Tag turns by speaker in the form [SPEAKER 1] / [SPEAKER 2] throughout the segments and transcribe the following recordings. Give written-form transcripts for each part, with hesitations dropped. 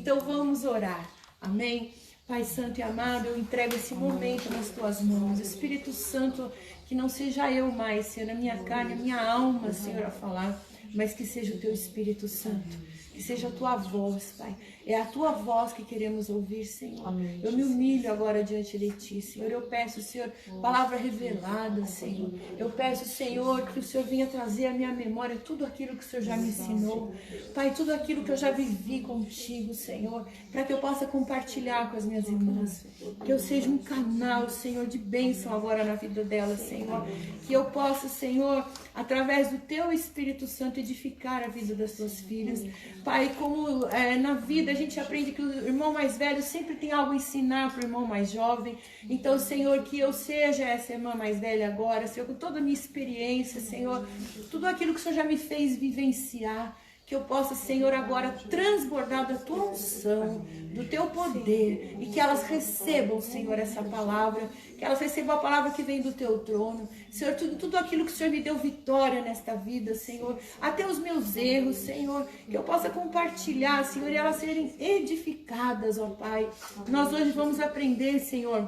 [SPEAKER 1] Então vamos orar, amém? Pai Santo e amado, eu entrego esse momento nas tuas mãos. Espírito Santo, que não seja eu mais, Senhor, a minha carne, a minha alma, Senhor, a falar, mas que seja o teu Espírito Santo, que seja a tua voz, Pai. É a tua voz que queremos ouvir, Senhor.
[SPEAKER 2] Amém.
[SPEAKER 1] Eu me humilho agora diante de ti, Senhor. Eu peço, Senhor, palavra revelada, Senhor. Eu peço, Senhor, que o Senhor venha trazer à minha memória tudo aquilo que o Senhor já me ensinou. Pai, tudo aquilo que eu já vivi contigo, Senhor, para que eu possa compartilhar com as minhas irmãs. Que eu seja um canal, Senhor, de bênção agora na vida delas, Senhor. Que eu possa, Senhor, através do teu Espírito Santo, edificar a vida das tuas filhas. Pai, como na vida a gente aprende que o irmão mais velho sempre tem algo a ensinar para o irmão mais jovem. Então, Senhor, que eu seja essa irmã mais velha agora, Senhor, com toda a minha experiência, Senhor, tudo aquilo que o Senhor já me fez vivenciar, que eu possa, Senhor, agora transbordar da tua unção, do teu poder, e que elas recebam, Senhor, essa palavra, que elas recebam a palavra que vem do teu trono. Senhor, tudo aquilo que o Senhor me deu vitória nesta vida, Senhor, até os meus erros, Senhor, que eu possa compartilhar, Senhor, e elas serem edificadas, ó Pai. Nós hoje vamos aprender, Senhor,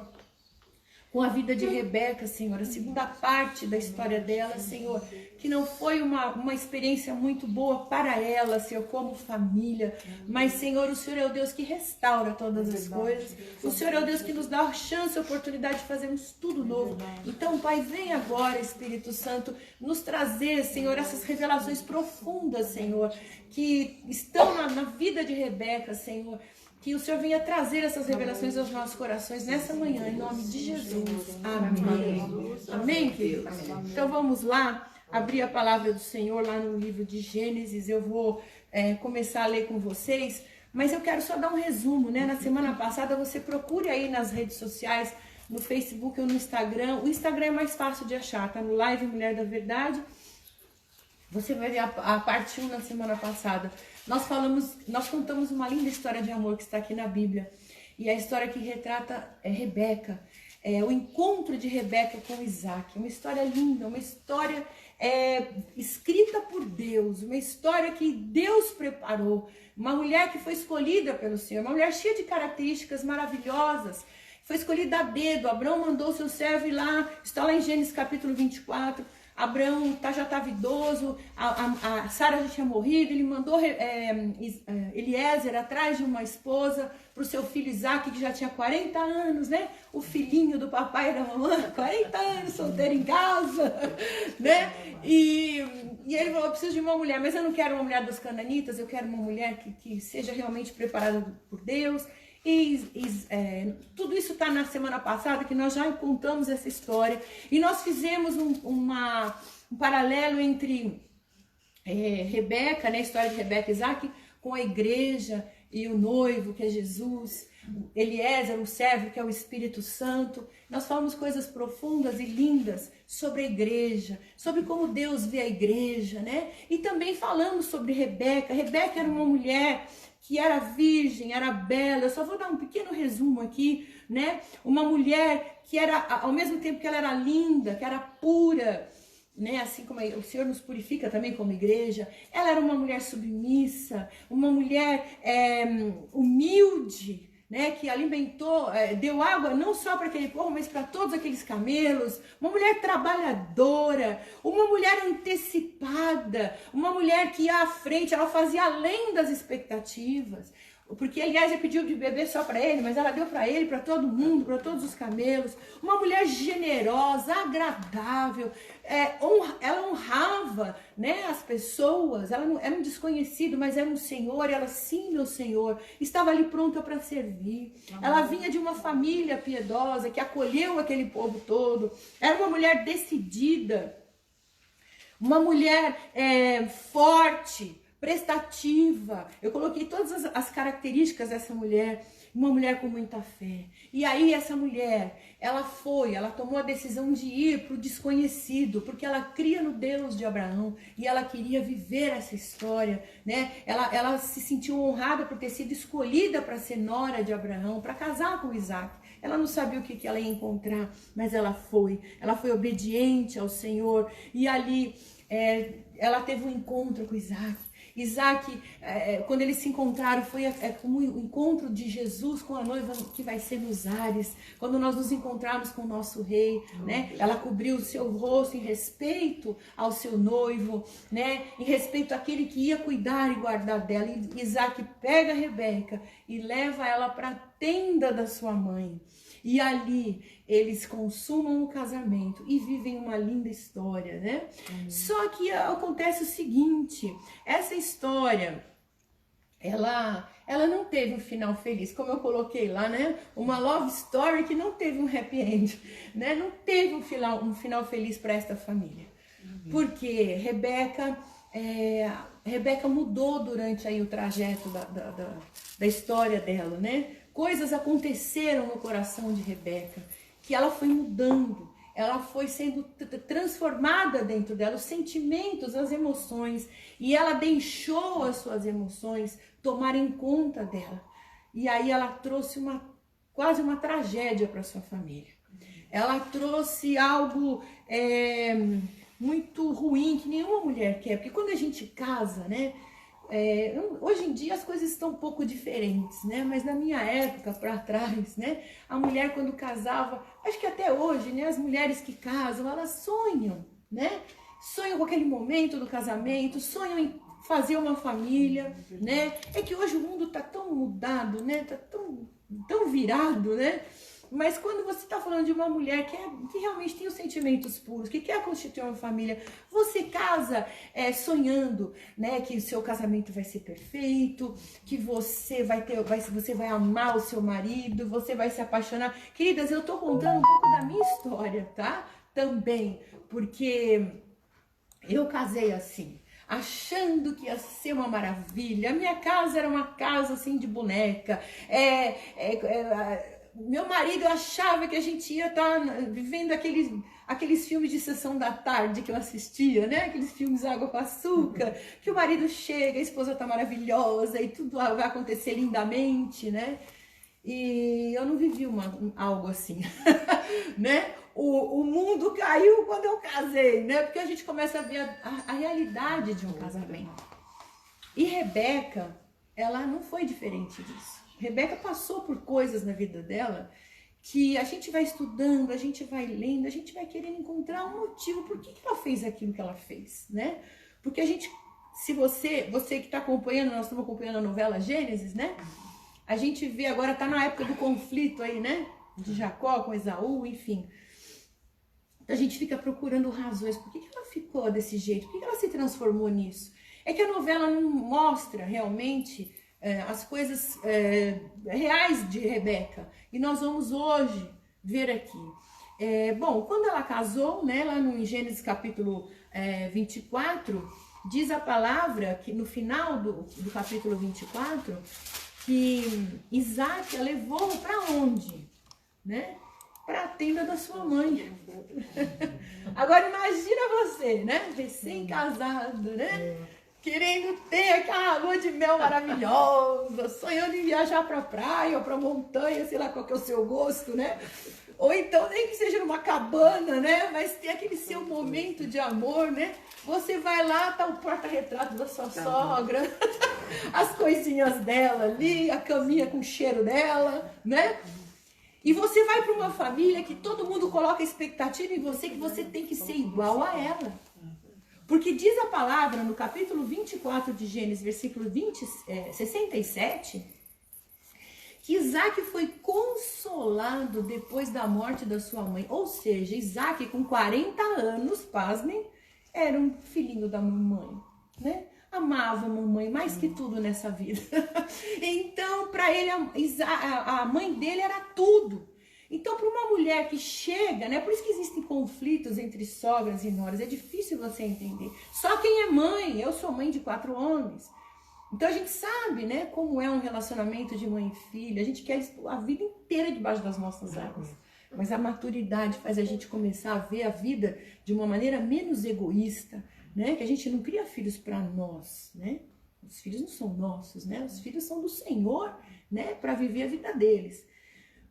[SPEAKER 1] com a vida de Rebeca, Senhor, a segunda parte da história dela, Senhor, que não foi uma experiência muito boa para ela, Senhor, como família, mas, Senhor, o Senhor é o Deus que restaura todas as coisas, o Senhor é o Deus que nos dá a chance, a oportunidade de fazermos tudo novo. Então, Pai, vem agora, Espírito Santo, nos trazer, Senhor, essas revelações profundas, Senhor, que estão na vida de Rebeca, Senhor. Que o Senhor venha trazer essas revelações aos nossos corações nessa manhã, em nome de Jesus. Amém. Amém, queridos? Então vamos lá, abrir a palavra do Senhor lá no livro de Gênesis. Eu vou começar a ler com vocês, mas eu quero só dar um resumo, né? Na semana passada você procure aí nas redes sociais, no Facebook ou no Instagram. O Instagram é mais fácil de achar, tá no Live Mulher da Verdade. Você vai ver a parte 1 na semana passada. Nós contamos uma linda história de amor que está aqui na Bíblia. E a história que retrata é Rebeca. O encontro de Rebeca com Isaac. Uma história linda, uma história escrita por Deus. Uma história que Deus preparou. Uma mulher que foi escolhida pelo Senhor. Uma mulher cheia de características maravilhosas. Foi escolhida a dedo. Abraão mandou seu servo ir lá. Está lá em Gênesis capítulo 24. Abraão já estava idoso, a Sara já tinha morrido, ele mandou Eliezer atrás de uma esposa para o seu filho Isaac, que já tinha 40 anos, né? O filhinho do papai e da mamãe, 40 anos, solteiro em casa, né? E ele falou, eu preciso de uma mulher, mas eu não quero uma mulher dos cananitas, eu quero uma mulher que seja realmente preparada por Deus. Tudo isso está na semana passada, que nós já contamos essa história, e nós fizemos um paralelo entre Rebeca, né, a história de Rebeca e Isaac, com a igreja e o noivo, que é Jesus, Eliezer, o servo, que é o Espírito Santo. Nós falamos coisas profundas e lindas sobre a igreja, sobre como Deus vê a igreja, né? E também falamos sobre Rebeca. Rebeca era uma mulher que era virgem, era bela. Eu só vou dar um pequeno resumo aqui, né? Uma mulher que era, ao mesmo tempo que ela era linda, que era pura, né? Assim como o Senhor nos purifica também como igreja. Ela era uma mulher submissa, uma mulher humilde, né, que alimentou, deu água não só para aquele povo, mas para todos aqueles camelos. Uma mulher trabalhadora, uma mulher antecipada, uma mulher que ia à frente, ela fazia além das expectativas. Porque Eliezer pediu de beber só para ele, mas ela deu para ele, para todo mundo, para todos os camelos. Uma mulher generosa, agradável, ela honrava, né, as pessoas. Ela não era um desconhecido, mas era um senhor. Ela, sim, meu senhor, estava ali pronta para servir. Ela vinha de uma família piedosa que acolheu aquele povo todo. Era uma mulher decidida, uma mulher forte, prestativa. Eu coloquei todas as características dessa mulher, uma mulher com muita fé. E aí essa mulher, ela tomou a decisão de ir para o desconhecido, porque ela cria no Deus de Abraão e ela queria viver essa história, né? Ela se sentiu honrada por ter sido escolhida para ser nora de Abraão, para casar com Isaac. Ela não sabia o que ela ia encontrar, mas ela foi obediente ao Senhor, e ali ela teve um encontro com Isaac. Isaac, quando eles se encontraram, foi como o encontro de Jesus com a noiva que vai ser nos ares. Quando nós nos encontrarmos com o nosso rei, né? Ela cobriu o seu rosto em respeito ao seu noivo, né? Em respeito àquele que ia cuidar e guardar dela. E Isaac pega a Rebeca e leva ela para a tenda da sua mãe. E ali eles consumam o casamento e vivem uma linda história, né? Só que acontece o seguinte, essa história, ela não teve um final feliz, como eu coloquei lá, né? Uma love story que não teve um happy end, né? Não teve um final feliz para esta família. Porque Rebeca mudou durante aí o trajeto da história dela, né? Coisas aconteceram no coração de Rebeca, que ela foi mudando, ela foi sendo transformada dentro dela, os sentimentos, as emoções, e ela deixou as suas emoções tomarem conta dela. E aí ela trouxe quase uma tragédia para sua família. Ela trouxe algo muito ruim, que nenhuma mulher quer, porque quando a gente casa, né? Hoje em dia as coisas estão um pouco diferentes, né? Mas na minha época, para trás, né? A mulher quando casava, acho que até hoje, né? As mulheres que casam, elas sonham, né? Sonham com aquele momento do casamento, sonham em fazer uma família, né? É que hoje o mundo tá tão mudado, né? Tá tão virado, né? Mas quando você está falando de uma mulher que realmente tem os sentimentos puros, que quer constituir uma família, você casa sonhando, né, que o seu casamento vai ser perfeito, que você vai amar o seu marido, você vai se apaixonar. Queridas, eu tô contando um pouco da minha história, tá? Também, porque eu casei assim, achando que ia ser uma maravilha. A minha casa era uma casa assim de boneca. Meu marido achava que a gente ia estar vivendo aqueles filmes de sessão da tarde que eu assistia, né? Aqueles filmes Água com Açúcar, que o marido chega, a esposa tá maravilhosa e tudo vai acontecer lindamente, né? E eu não vivi algo assim, né? O mundo caiu quando eu casei, né? Porque a gente começa a ver a realidade de um casamento. E Rebeca, ela não foi diferente disso. Rebeca passou por coisas na vida dela que a gente vai estudando, a gente vai lendo, a gente vai querendo encontrar um motivo por que ela fez aquilo que ela fez, né? Porque a gente, se você que está acompanhando, nós estamos acompanhando a novela Gênesis, né? A gente vê agora, tá na época do conflito aí, né? De Jacó com Esaú, enfim. A gente fica procurando razões, por que ela ficou desse jeito? Por que ela se transformou nisso? É que a novela não mostra realmente as coisas reais de Rebeca. E nós vamos hoje ver aqui. Bom, quando ela casou, né, lá no Gênesis capítulo 24, diz a palavra que no final do capítulo 24, que Isaac a levou para onde? Né? Para a tenda da sua mãe. Agora imagina você, né? Recém-casado, né? Querendo ter aquela lua de mel maravilhosa, sonhando em viajar pra praia ou pra montanha, sei lá qual que é o seu gosto, né? Ou então, nem que seja numa cabana, né? Mas ter aquele seu momento de amor, né? Você vai lá, tá o porta-retrato da sua sogra, as coisinhas dela ali, a caminha com o cheiro dela, né? E você vai para uma família que todo mundo coloca expectativa em você, que você tem que ser igual a ela. Porque diz a palavra no capítulo 24 de Gênesis, versículo 67, que Isaac foi consolado depois da morte da sua mãe. Ou seja, Isaac com 40 anos, pasmem, era um filhinho da mamãe, né? Amava a mamãe mais que tudo nessa vida. Então, para ele, a mãe dele era tudo. Então, para uma mulher que chega, né? Por isso que existem conflitos entre sogras e noras. É difícil você entender. Só quem é mãe, eu sou mãe de 4 homens. Então, a gente sabe, né? Como é um relacionamento de mãe e filha. A gente quer a vida inteira debaixo das nossas águas. Mas a maturidade faz a gente começar a ver a vida de uma maneira menos egoísta, né? Que a gente não cria filhos para nós, né? Os filhos não são nossos, né? Os filhos são do Senhor, né? Para viver a vida deles.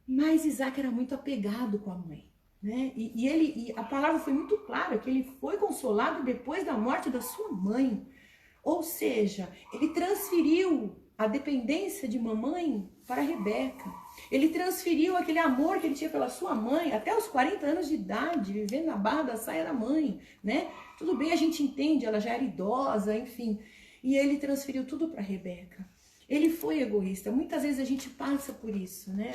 [SPEAKER 1] Mas Isaac era muito apegado com a mãe, né? E a palavra foi muito clara, que ele foi consolado depois da morte da sua mãe. Ou seja, ele transferiu a dependência de mamãe para Rebeca. Ele transferiu aquele amor que ele tinha pela sua mãe até os 40 anos de idade, vivendo na barra da saia da mãe, né? Tudo bem, a gente entende, ela já era idosa, enfim. E ele transferiu tudo para Rebeca. Ele foi egoísta. Muitas vezes a gente passa por isso, né?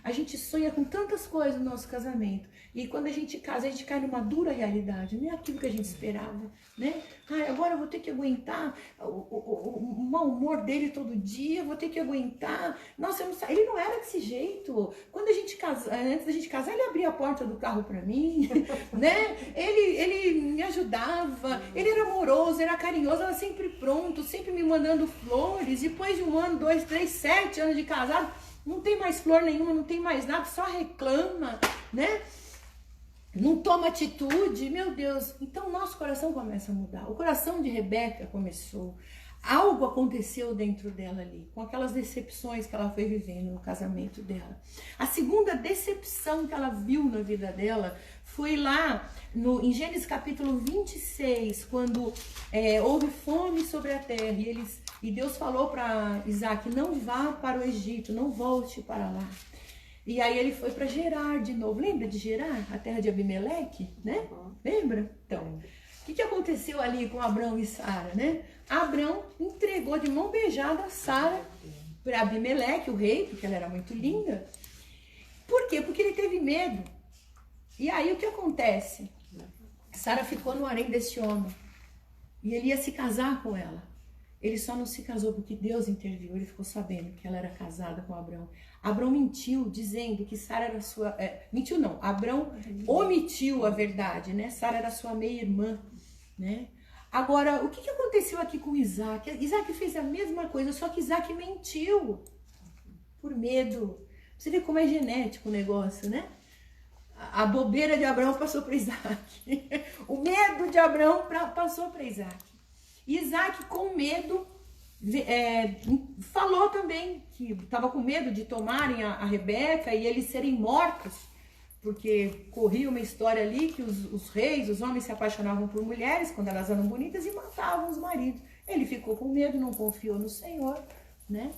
[SPEAKER 1] A gente sonha com tantas coisas no nosso casamento. E quando a gente casa, a gente cai numa dura realidade. Não é aquilo que a gente esperava, né? Ai, agora eu vou ter que aguentar o mau humor dele todo dia, vou ter que aguentar. Nossa, ele não era desse jeito. Quando a gente casa, antes da gente casar, ele abria a porta do carro para mim, né? Ele me ajudava, ele era amoroso, era carinhoso, era sempre pronto, sempre me mandando flores. Depois de 1 ano, 2, 3, 7 anos de casado, não tem mais flor nenhuma, não tem mais nada, só reclama, né? Não toma atitude, meu Deus. Então nosso coração começa a mudar. O coração de Rebeca começou. Algo aconteceu dentro dela ali, com aquelas decepções que ela foi vivendo no casamento dela. A segunda decepção que ela viu na vida dela foi lá em Gênesis capítulo 26, quando houve fome sobre a terra e Deus falou para Isaac: não vá para o Egito, não volte para lá. E aí ele foi para Gerar de novo. Lembra de Gerar? A terra de Abimeleque, né? Lembra? Então, o que aconteceu ali com Abrão e Sara, né? Abrão entregou de mão beijada Sara para Abimeleque, o rei, porque ela era muito linda. Por quê? Porque ele teve medo. E aí o que acontece? Sara ficou no harém desse homem. E ele ia se casar com ela. Ele só não se casou porque Deus interviu. Ele ficou sabendo que ela era casada com Abrão. Abrão mentiu, dizendo que Sara era sua... mentiu não, Abrão omitiu a verdade, né? Sara era sua meia-irmã, né? Agora, o que aconteceu aqui com Isaac? Isaac fez a mesma coisa, só que Isaac mentiu por medo. Você vê como é genético o negócio, né? A bobeira de Abrão passou para Isaac. O medo de Abrão passou para Isaac. Isaac, com medo, falou também que estava com medo de tomarem a Rebeca e eles serem mortos, porque corria uma história ali que os reis, os homens se apaixonavam por mulheres quando elas eram bonitas e matavam os maridos. Ele ficou com medo, não confiou no Senhor, né?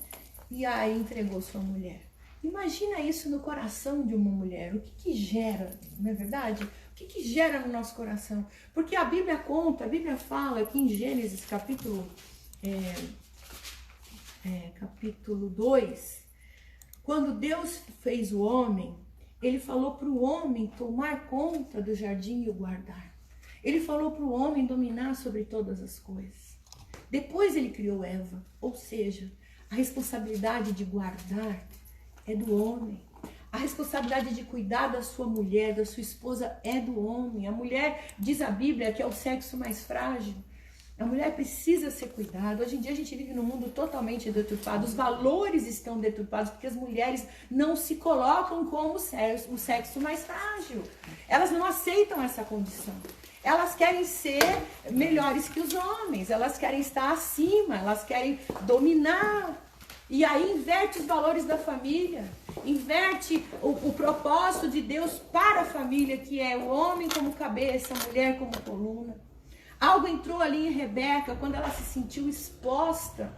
[SPEAKER 1] E aí entregou sua mulher. Imagina isso no coração de uma mulher. O que gera, não é verdade? O que gera no nosso coração? Porque a Bíblia conta, a Bíblia fala que em Gênesis capítulo 2, quando Deus fez o homem, ele falou para o homem tomar conta do jardim e o guardar. Ele falou para o homem dominar sobre todas as coisas. Depois ele criou Eva, ou seja, a responsabilidade de guardar é do homem. A responsabilidade de cuidar da sua mulher, da sua esposa, é do homem. A mulher, diz a Bíblia, que é o sexo mais frágil. A mulher precisa ser cuidada. Hoje em dia a gente vive num mundo totalmente deturpado. Os valores estão deturpados porque as mulheres não se colocam como o sexo mais frágil. Elas não aceitam essa condição. Elas querem ser melhores que os homens. Elas querem estar acima. Elas querem dominar. E aí inverte os valores da família. Inverte o propósito de Deus para a família, que é o homem como cabeça, a mulher como coluna. Algo entrou ali em Rebeca quando ela se sentiu exposta.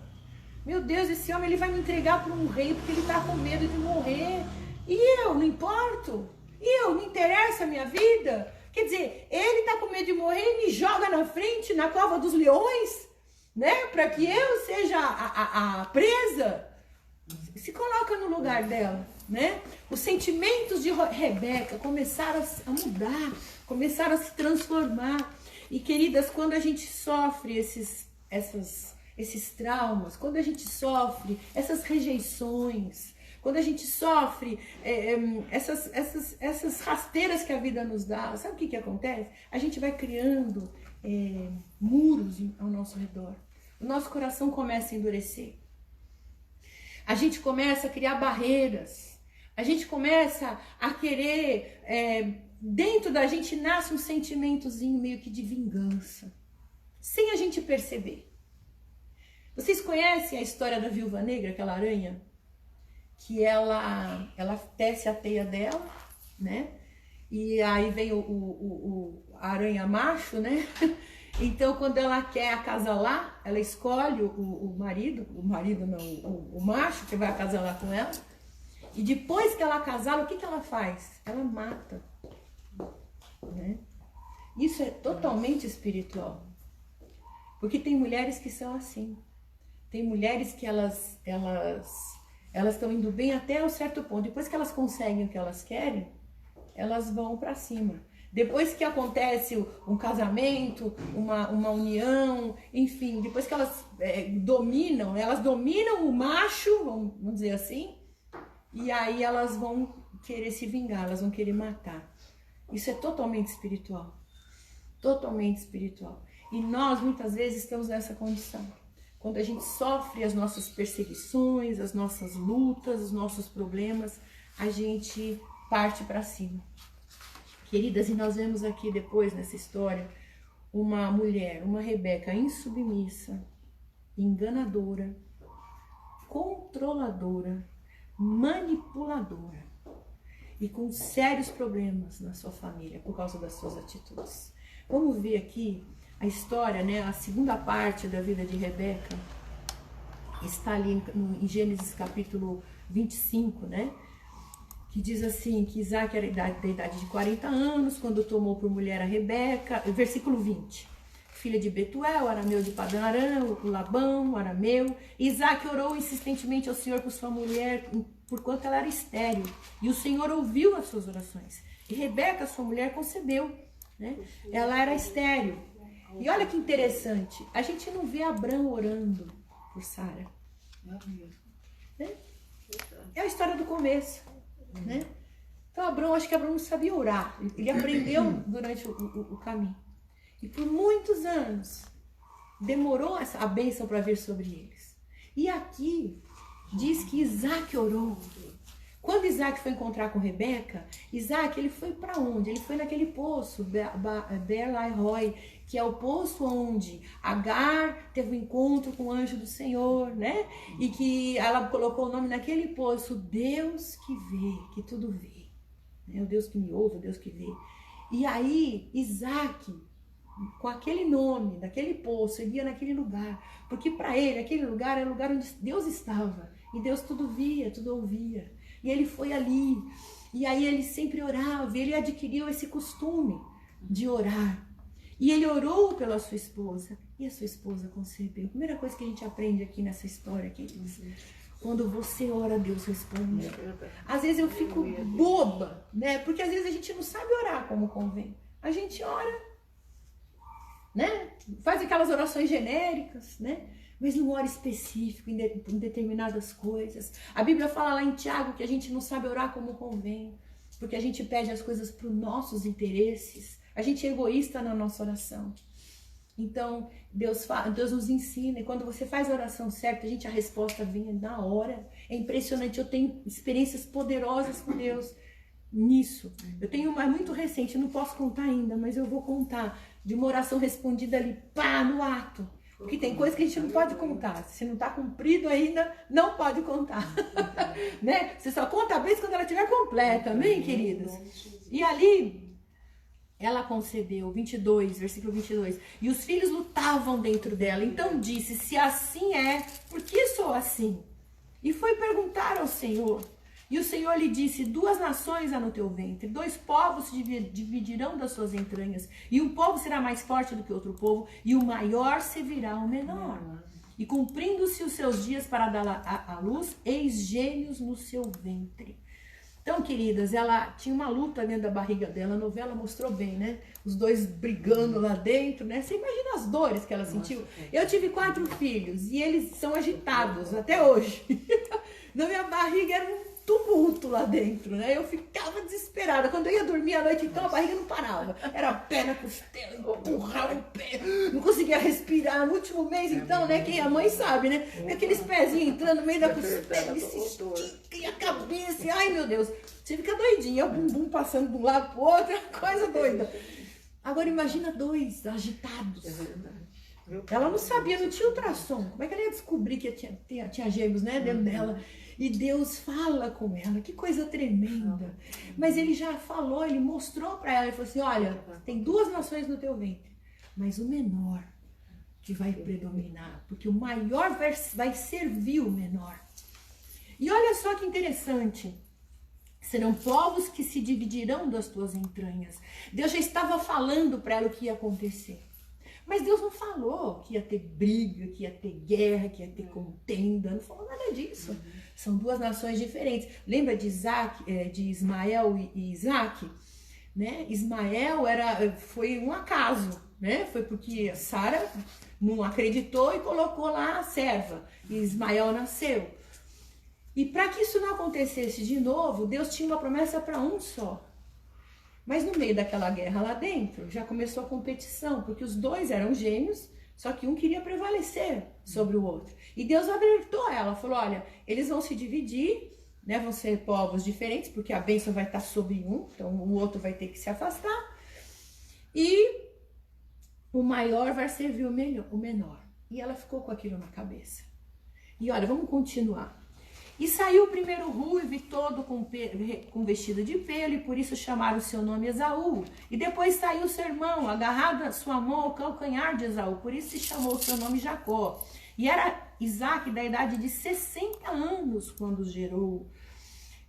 [SPEAKER 1] Meu Deus, esse homem ele vai me entregar para um rei porque ele está com medo de morrer. E eu, não importo? E eu, não interessa a minha vida? Quer dizer, ele está com medo de morrer e me joga na frente, na cova dos leões, né? Para que eu seja a presa. Se coloca no lugar dela, né? Os sentimentos de Rebeca começaram a mudar, começaram a se transformar. E queridas, quando a gente sofre esses traumas, quando a gente sofre essas rejeições, quando a gente sofre essas rasteiras que a vida nos dá, sabe o que acontece? A gente vai criando muros ao nosso redor. O nosso coração começa a endurecer. A gente começa a criar barreiras. A gente começa a querer... dentro da gente nasce um sentimentozinho meio que de vingança, sem a gente perceber. Vocês conhecem a história da Viúva Negra, aquela aranha? Que ela tece a teia dela, né? E aí vem a aranha macho, né? Então, quando ela quer acasalar, ela escolhe o marido não, o macho que vai acasalar com ela. E depois que ela acasala, o que ela faz? Ela mata. Né? Isso é totalmente espiritual. Porque tem mulheres que são assim. Tem mulheres que elas estão indo bem até um certo ponto. Depois que elas conseguem o que elas querem, elas vão para cima. Depois que acontece um casamento, uma união, enfim, depois que elas dominam o macho, vamos dizer assim, e aí elas vão querer se vingar, elas vão querer matar. Isso é totalmente espiritual. Totalmente espiritual. E nós, muitas vezes, estamos nessa condição. Quando a gente sofre as nossas perseguições, as nossas lutas, os nossos problemas, a gente parte para cima. Queridas, e nós vemos aqui depois, nessa história, uma mulher, uma Rebeca insubmissa, enganadora, controladora, manipuladora e com sérios problemas na sua família por causa das suas atitudes. Vamos ver aqui a história, né? A segunda parte da vida de Rebeca está ali em Gênesis capítulo 25, né? Que diz assim, que Isaac era da idade de 40 anos, quando tomou por mulher a Rebeca, versículo 20. Filha de Betuel, arameu de Padã Aram, o Labão, o arameu. Isaac orou insistentemente ao Senhor por sua mulher, porquanto ela era estéril. E o Senhor ouviu as suas orações. E Rebeca, sua mulher, concebeu. Né? Ela era estéril. E olha que interessante, a gente não vê Abrão orando por Sara. Né? É a história do começo. Né? Então acho que Abrão não sabia orar. Ele aprendeu durante o caminho. E por muitos anos demorou a bênção para vir sobre eles. E aqui diz que Isaac orou. Quando Isaac foi encontrar com Rebeca, Isaac ele foi para onde? Ele foi naquele poço, Beer-lahai-roi, que é o poço onde Agar teve um encontro com o anjo do Senhor, né? E que ela colocou o nome naquele poço, Deus que vê, que tudo vê. É o Deus que me ouve, o Deus que vê. E aí, Isaac, com aquele nome, daquele poço, ele ia naquele lugar. Porque para ele, aquele lugar era o lugar onde Deus estava. E Deus tudo via, tudo ouvia. E ele foi ali. E aí ele sempre orava. Ele adquiriu esse costume de orar. E ele orou pela sua esposa. E a sua esposa concebeu. Primeira coisa que a gente aprende aqui nessa história, queridos. Quando você ora, Deus responde. Às vezes eu fico boba, né? Porque às vezes a gente não sabe orar como convém. A gente ora, né? Faz aquelas orações genéricas, né? Mas não ora específico em determinadas coisas. A Bíblia fala lá em Tiago que a gente não sabe orar como convém, porque a gente pede as coisas para os nossos interesses. A gente é egoísta na nossa oração. Então, Deus nos ensina, e quando você faz a oração certa, a resposta vem na hora. É impressionante, eu tenho experiências poderosas com Deus nisso. Eu tenho uma muito recente, não posso contar ainda, mas eu vou contar, de uma oração respondida ali, pá, no ato. Porque tem coisa que a gente não pode contar. Se não está cumprido ainda, não pode contar. Né? Você só conta a vez quando ela estiver completa, amém, queridas? E ali, ela concebeu, 22, versículo 22. E os filhos lutavam dentro dela. Então disse, se assim é, por que sou assim? E foi perguntar ao Senhor. E o Senhor lhe disse, 2 nações há no teu ventre, 2 povos se dividirão das suas entranhas, e um povo será mais forte do que outro povo, e o maior servirá ao menor. E cumprindo-se os seus dias para dar à luz, eis gêmeos no seu ventre. Então, queridas, ela tinha uma luta dentro da barriga dela, a novela mostrou bem, né? Os dois brigando lá dentro, né? Você imagina as dores que ela sentiu? Eu tive 4 filhos, e eles são agitados até hoje. Na minha barriga era um tumulto lá dentro, né? Eu ficava desesperada. Quando eu ia dormir à noite, então a barriga não parava. Era pé na costela, empurrava o pé, não conseguia respirar. No último mês, então, né? Quem é mãe sabe, né? Aqueles pezinhos entrando no meio da costela, e se estica, e a cabeça, ai meu Deus, você fica doidinha, o bumbum passando de um lado pro outro, coisa doida. Agora imagina 2 agitados. Ela não sabia, não tinha ultrassom. Como é que ela ia descobrir que tinha gêmeos, né, dentro dela? E Deus fala com ela, que coisa tremenda. Mas ele já falou, ele mostrou para ela, ele falou assim, olha, tem 2 nações no teu ventre. mas o menor que vai predominar, porque o maior vai servir o menor. E olha só que interessante, serão povos que se dividirão das tuas entranhas. Deus já estava falando para ela o que ia acontecer. Mas Deus não falou que ia ter briga, que ia ter guerra, que ia ter contenda, não falou nada disso. São duas nações diferentes. Lembra de Ismael e Isaac? Né? Ismael foi um acaso, né? Foi porque Sara não acreditou e colocou lá a serva. E Ismael nasceu. E para que isso não acontecesse de novo, Deus tinha uma promessa para um só. Mas no meio daquela guerra lá dentro, já começou a competição, porque os dois eram gêmeos, só que um queria prevalecer sobre o outro. E Deus alertou ela, falou, olha, eles vão se dividir, né, vão ser povos diferentes, porque a bênção vai estar sobre um, então o outro vai ter que se afastar. E o maior vai servir o menor. E ela ficou com aquilo na cabeça. E olha, vamos continuar. E saiu o primeiro ruivo e todo com vestido de pelo, e por isso chamaram o seu nome Esaú. E depois saiu seu irmão, agarrado a sua mão ao calcanhar de Esaú, por isso se chamou o seu nome Jacó. E era Isaac da idade de 60 anos quando os gerou.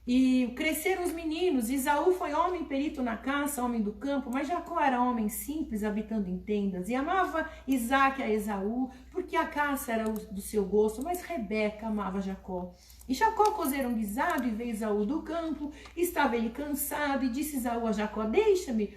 [SPEAKER 1] E cresceram os meninos. Esaú foi homem perito na caça, homem do campo, mas Jacó era homem simples, habitando em tendas. E amava Isaac a Esaú, porque a caça era do seu gosto, mas Rebeca amava Jacó. E Jacó cozeram guisado, e veio Esaú do campo, estava ele cansado, e disse Esaú a Jacó, deixa-me,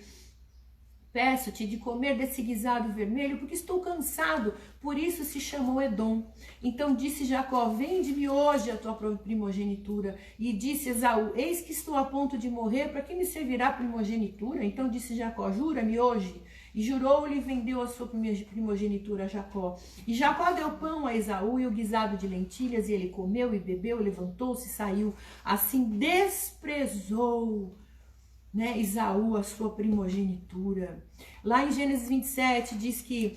[SPEAKER 1] peço-te de comer desse guisado vermelho, porque estou cansado. Por isso se chamou Edom. Então disse Jacó, vende-me hoje a tua primogenitura. E disse Esaú, eis que estou a ponto de morrer, para que me servirá primogenitura? Então disse Jacó, jura-me hoje. E jurou-lhe e vendeu a sua primogenitura a Jacó. E Jacó deu pão a Esaú e o guisado de lentilhas, e ele comeu e bebeu, levantou-se e saiu. Assim desprezou, né, Esaú a sua primogenitura. Lá em Gênesis 27 diz que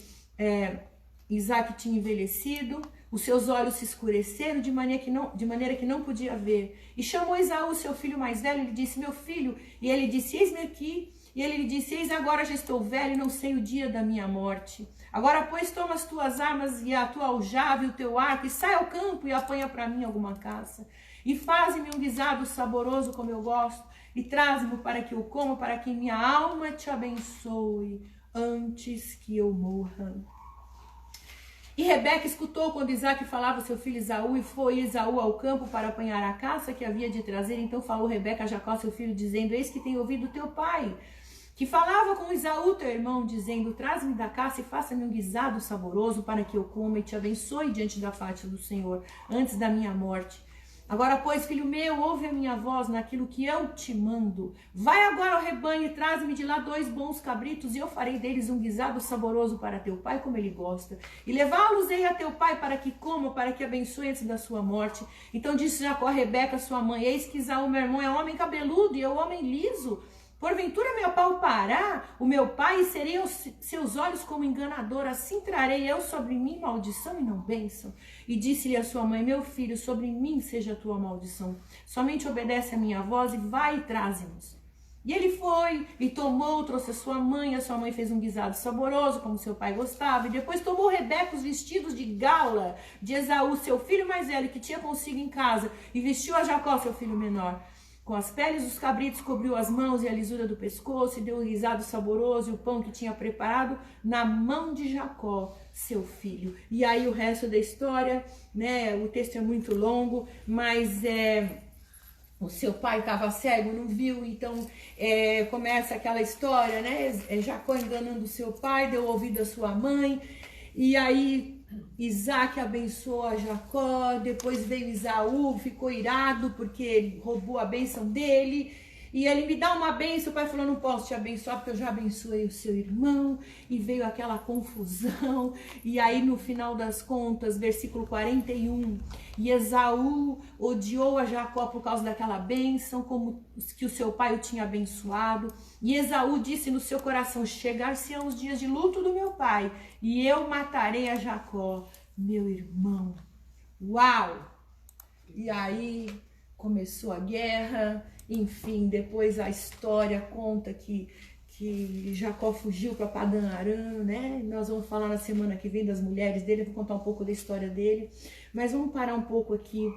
[SPEAKER 1] Isaac tinha envelhecido, os seus olhos se escureceram de maneira que não podia ver. E chamou Esaú, seu filho mais velho, e lhe disse, meu filho, e ele disse, eis-me aqui. E ele lhe disse, eis agora já estou velho e não sei o dia da minha morte. Agora, pois, toma as tuas armas e a tua aljava e o teu arco, e sai ao campo e apanha para mim alguma caça. E faze-me um guisado saboroso como eu gosto, e traz-me para que eu coma, para que minha alma te abençoe antes que eu morra. E Rebeca escutou quando Isaac falava seu filho Esaú, e foi Esaú ao campo para apanhar a caça que havia de trazer. Então falou Rebeca a Jacó, seu filho, dizendo, eis que tenho ouvido teu pai, que falava com Esaú, teu irmão, dizendo, traz-me da caça e faça-me um guisado saboroso para que eu coma e te abençoe diante da face do Senhor, antes da minha morte. Agora, pois, filho meu, ouve a minha voz naquilo que eu te mando. Vai agora ao rebanho e traz-me de lá 2 bons cabritos, e eu farei deles um guisado saboroso para teu pai, como ele gosta. E levá-los-ei a teu pai para que coma, para que abençoe antes da sua morte. Então disse Jacó a Rebeca, sua mãe, eis que Esaú, meu irmão, é homem cabeludo e eu homem liso. Porventura meu pau pará, o meu pai, e serei aos seus olhos como enganador, assim trarei eu sobre mim maldição e não bênção. E disse-lhe a sua mãe, meu filho, sobre mim seja a tua maldição. Somente obedece a minha voz e vai e traze-nos. E ele foi e tomou, trouxe a sua mãe fez um guisado saboroso, como seu pai gostava. E depois tomou Rebeca os vestidos de gala de Esaú, seu filho mais velho, que tinha consigo em casa, e vestiu a Jacó, seu filho menor. Com as peles dos cabritos cobriu as mãos e a lisura do pescoço, e deu um guisado saboroso e o pão que tinha preparado na mão de Jacó, seu filho. E aí o resto da história, né? O texto é muito longo, mas o seu pai estava cego, não viu, então começa aquela história, né? Jacó enganando o seu pai, deu ouvido à sua mãe, e aí Isaac abençoou a Jacó, depois veio Esaú, ficou irado porque ele roubou a bênção dele, e ele me dá uma bênção, o pai falou, não posso te abençoar porque eu já abençoei o seu irmão, e veio aquela confusão, e aí no final das contas, versículo 41, e Esaú odiou a Jacó por causa daquela bênção, como que o seu pai o tinha abençoado, e Esaú disse no seu coração, chegar-se-ão os dias de luto do meu pai, e eu matarei a Jacó, meu irmão. Uau! E aí começou a guerra, enfim, depois a história conta que que Jacó fugiu para Padã Arã, né? Nós vamos falar na semana que vem das mulheres dele, eu vou contar um pouco da história dele, mas vamos parar um pouco aqui.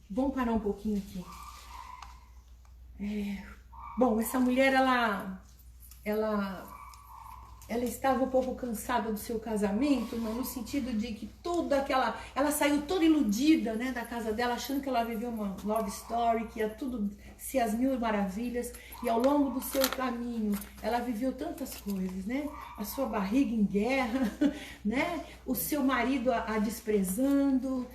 [SPEAKER 1] Vamos parar um pouquinho aqui. Bom, essa mulher, ela estava um pouco cansada do seu casamento, mas no sentido de que ela saiu toda iludida, né, da casa dela, achando que ela viveu uma love story, que ia tudo ser as mil maravilhas, e ao longo do seu caminho, ela viveu tantas coisas, né, a sua barriga em guerra, né, o seu marido a desprezando,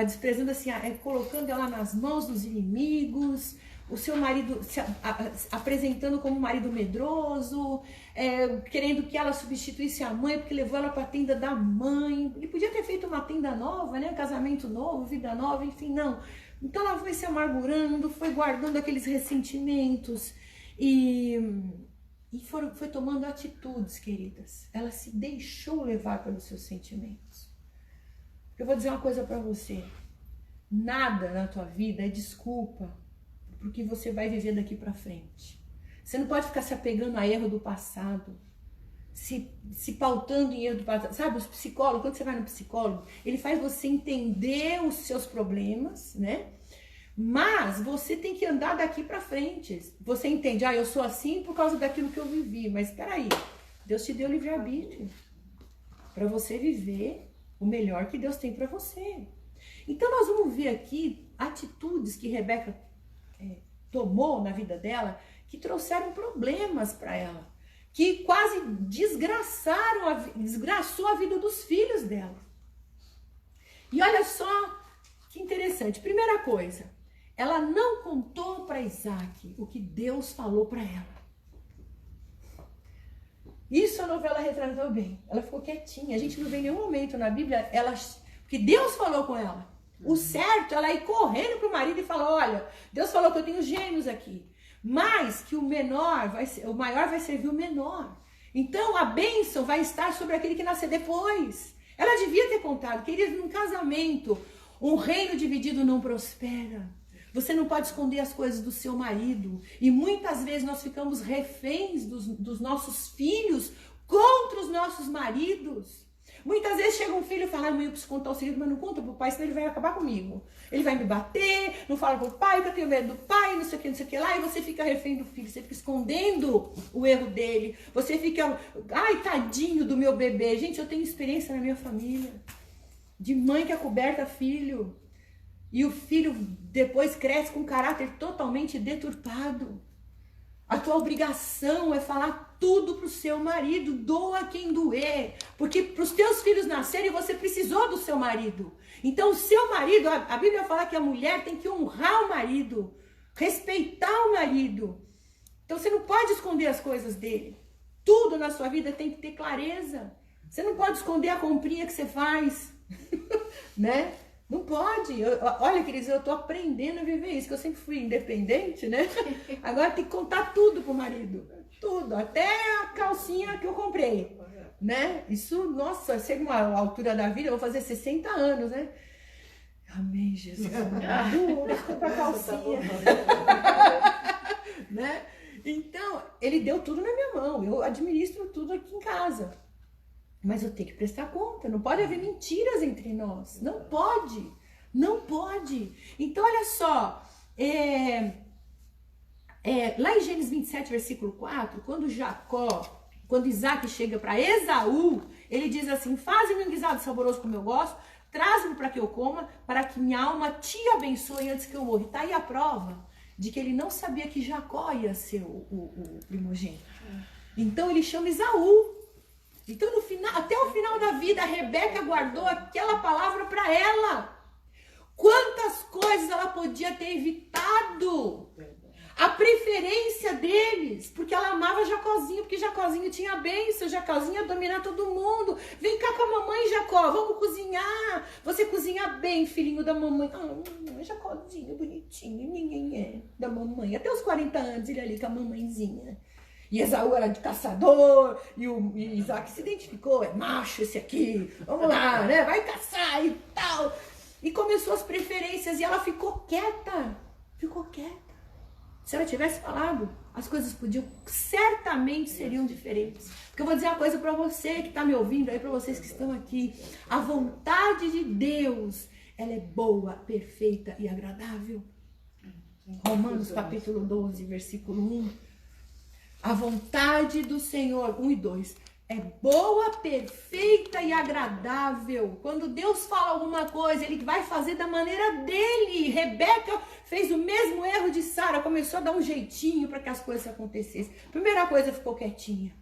[SPEAKER 1] desprezando assim, colocando ela nas mãos dos inimigos, o seu marido se apresentando como um marido medroso, querendo que ela substituísse a mãe, porque levou ela para a tenda da mãe. Ele podia ter feito uma tenda nova, né? Casamento novo, vida nova, enfim, não. Então ela foi se amargurando, foi guardando aqueles ressentimentos e foi tomando atitudes, queridas. Ela se deixou levar pelos seus sentimentos. Eu vou dizer uma coisa para você. Nada na tua vida é desculpa porque você vai viver daqui para frente. Você não pode ficar se apegando a erro do passado, se pautando em erro do passado. Sabe, os psicólogos, quando você vai no psicólogo, ele faz você entender os seus problemas, né? Mas você tem que andar daqui para frente. Você entende, eu sou assim por causa daquilo que eu vivi. Mas espera aí, Deus te deu livre-arbítrio para você viver o melhor que Deus tem para você. Então nós vamos ver aqui atitudes que Rebeca tomou na vida dela, que trouxeram problemas para ela, que quase desgraçou a vida dos filhos dela. E olha só que interessante. Primeira coisa, ela não contou para Isaac o que Deus falou para ela. Isso a novela retratou bem. Ela ficou quietinha. A gente não vê em nenhum momento na Bíblia que Deus falou com ela. O certo, ela ir correndo pro marido e falar, olha, Deus falou que eu tenho gêmeos aqui, mas que o maior vai servir o menor. Então a bênção vai estar sobre aquele que nascer depois. Ela devia ter contado, querido, num casamento, um reino dividido não prospera. Você não pode esconder as coisas do seu marido. E muitas vezes nós ficamos reféns dos nossos filhos contra os nossos maridos. Muitas vezes chega um filho e fala, mãe, eu preciso contar o segredo, mas não conta pro pai, senão ele vai acabar comigo. Ele vai me bater, não fala pro pai, que eu tenho medo do pai, não sei o que lá, e você fica refém do filho, você fica escondendo o erro dele, você fica, tadinho do meu bebê. Gente, eu tenho experiência na minha família, de mãe que acoberta filho, e o filho depois cresce com um caráter totalmente deturpado. A tua obrigação é falar tudo pro seu marido, doa quem doer, porque para os teus filhos nascerem você precisou do seu marido. Então o seu marido, a Bíblia fala que a mulher tem que honrar o marido, respeitar o marido. Então você não pode esconder as coisas dele. Tudo na sua vida tem que ter clareza. Você não pode esconder a comprinha que você faz, né? Não pode. Olha, queridos, eu tô aprendendo a viver isso, que eu sempre fui independente, né? Agora tem que contar tudo pro marido. Tudo, até a calcinha que eu comprei, né? Isso, nossa, chega uma altura da vida, eu vou fazer 60 anos, né? Amém, Jesus. Comprar calcinha. Né? Então, ele deu tudo na minha mão. Eu administro tudo aqui em casa. Mas eu tenho que prestar conta, não pode haver mentiras entre nós, não pode, não pode. Então olha só, lá em Gênesis 27, versículo 4, quando Isaac chega para Esaú, ele diz assim, faze-me um guisado saboroso como eu gosto, traz-me para que eu coma, para que minha alma te abençoe antes que eu morra. Está aí a prova de que ele não sabia que Jacó ia ser o primogênito. Então ele chama Esaú. Então, até o final da vida, a Rebeca guardou aquela palavra para ela. Quantas coisas ela podia ter evitado. A preferência deles, porque ela amava Jacózinho, porque Jacózinho tinha bênção, Jacózinho ia dominar todo mundo. Vem cá com a mamãe, Jacó, vamos cozinhar. Você cozinha bem, filhinho da mamãe. Jacózinho, bonitinho, ninguém da mamãe. Até os 40 anos ele ali com a mamãezinha. E Esaú era de caçador, e Isaac se identificou, é macho esse aqui, vamos lá, né? Vai caçar e tal. E começou as preferências, e ela ficou quieta, Se ela tivesse falado, as coisas certamente seriam diferentes. Porque eu vou dizer uma coisa para você que está me ouvindo aí, para vocês que estão aqui. A vontade de Deus, ela é boa, perfeita e agradável. Romanos capítulo 12, versículo 1. A vontade do Senhor, 1 e 2, é boa, perfeita e agradável. Quando Deus fala alguma coisa, Ele vai fazer da maneira dele. Rebeca fez o mesmo erro de Sara, começou a dar um jeitinho para que as coisas acontecessem. Primeira coisa, ficou quietinha.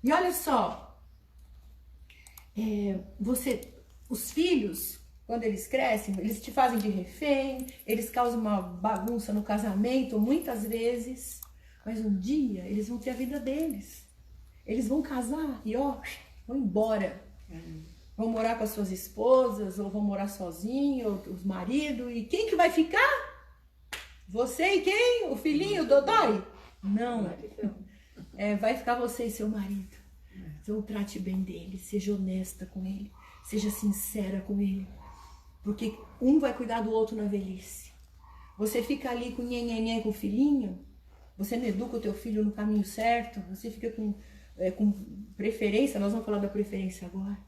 [SPEAKER 1] E olha só, os filhos, quando eles crescem, eles te fazem de refém, eles causam uma bagunça no casamento, muitas vezes, mas um dia eles vão ter a vida deles. Eles vão casar e vão embora. Vão morar com as suas esposas, ou vão morar sozinhos, os maridos. E quem que vai ficar? Você e quem? O filhinho, o Dodói? Não. Vai ficar você e seu marido. Então trate bem dele, seja honesta com ele, seja sincera com ele. Porque um vai cuidar do outro na velhice. Você fica ali com nhenhenhen com o filhinho, você não educa o teu filho no caminho certo, você fica com preferência, nós vamos falar da preferência agora.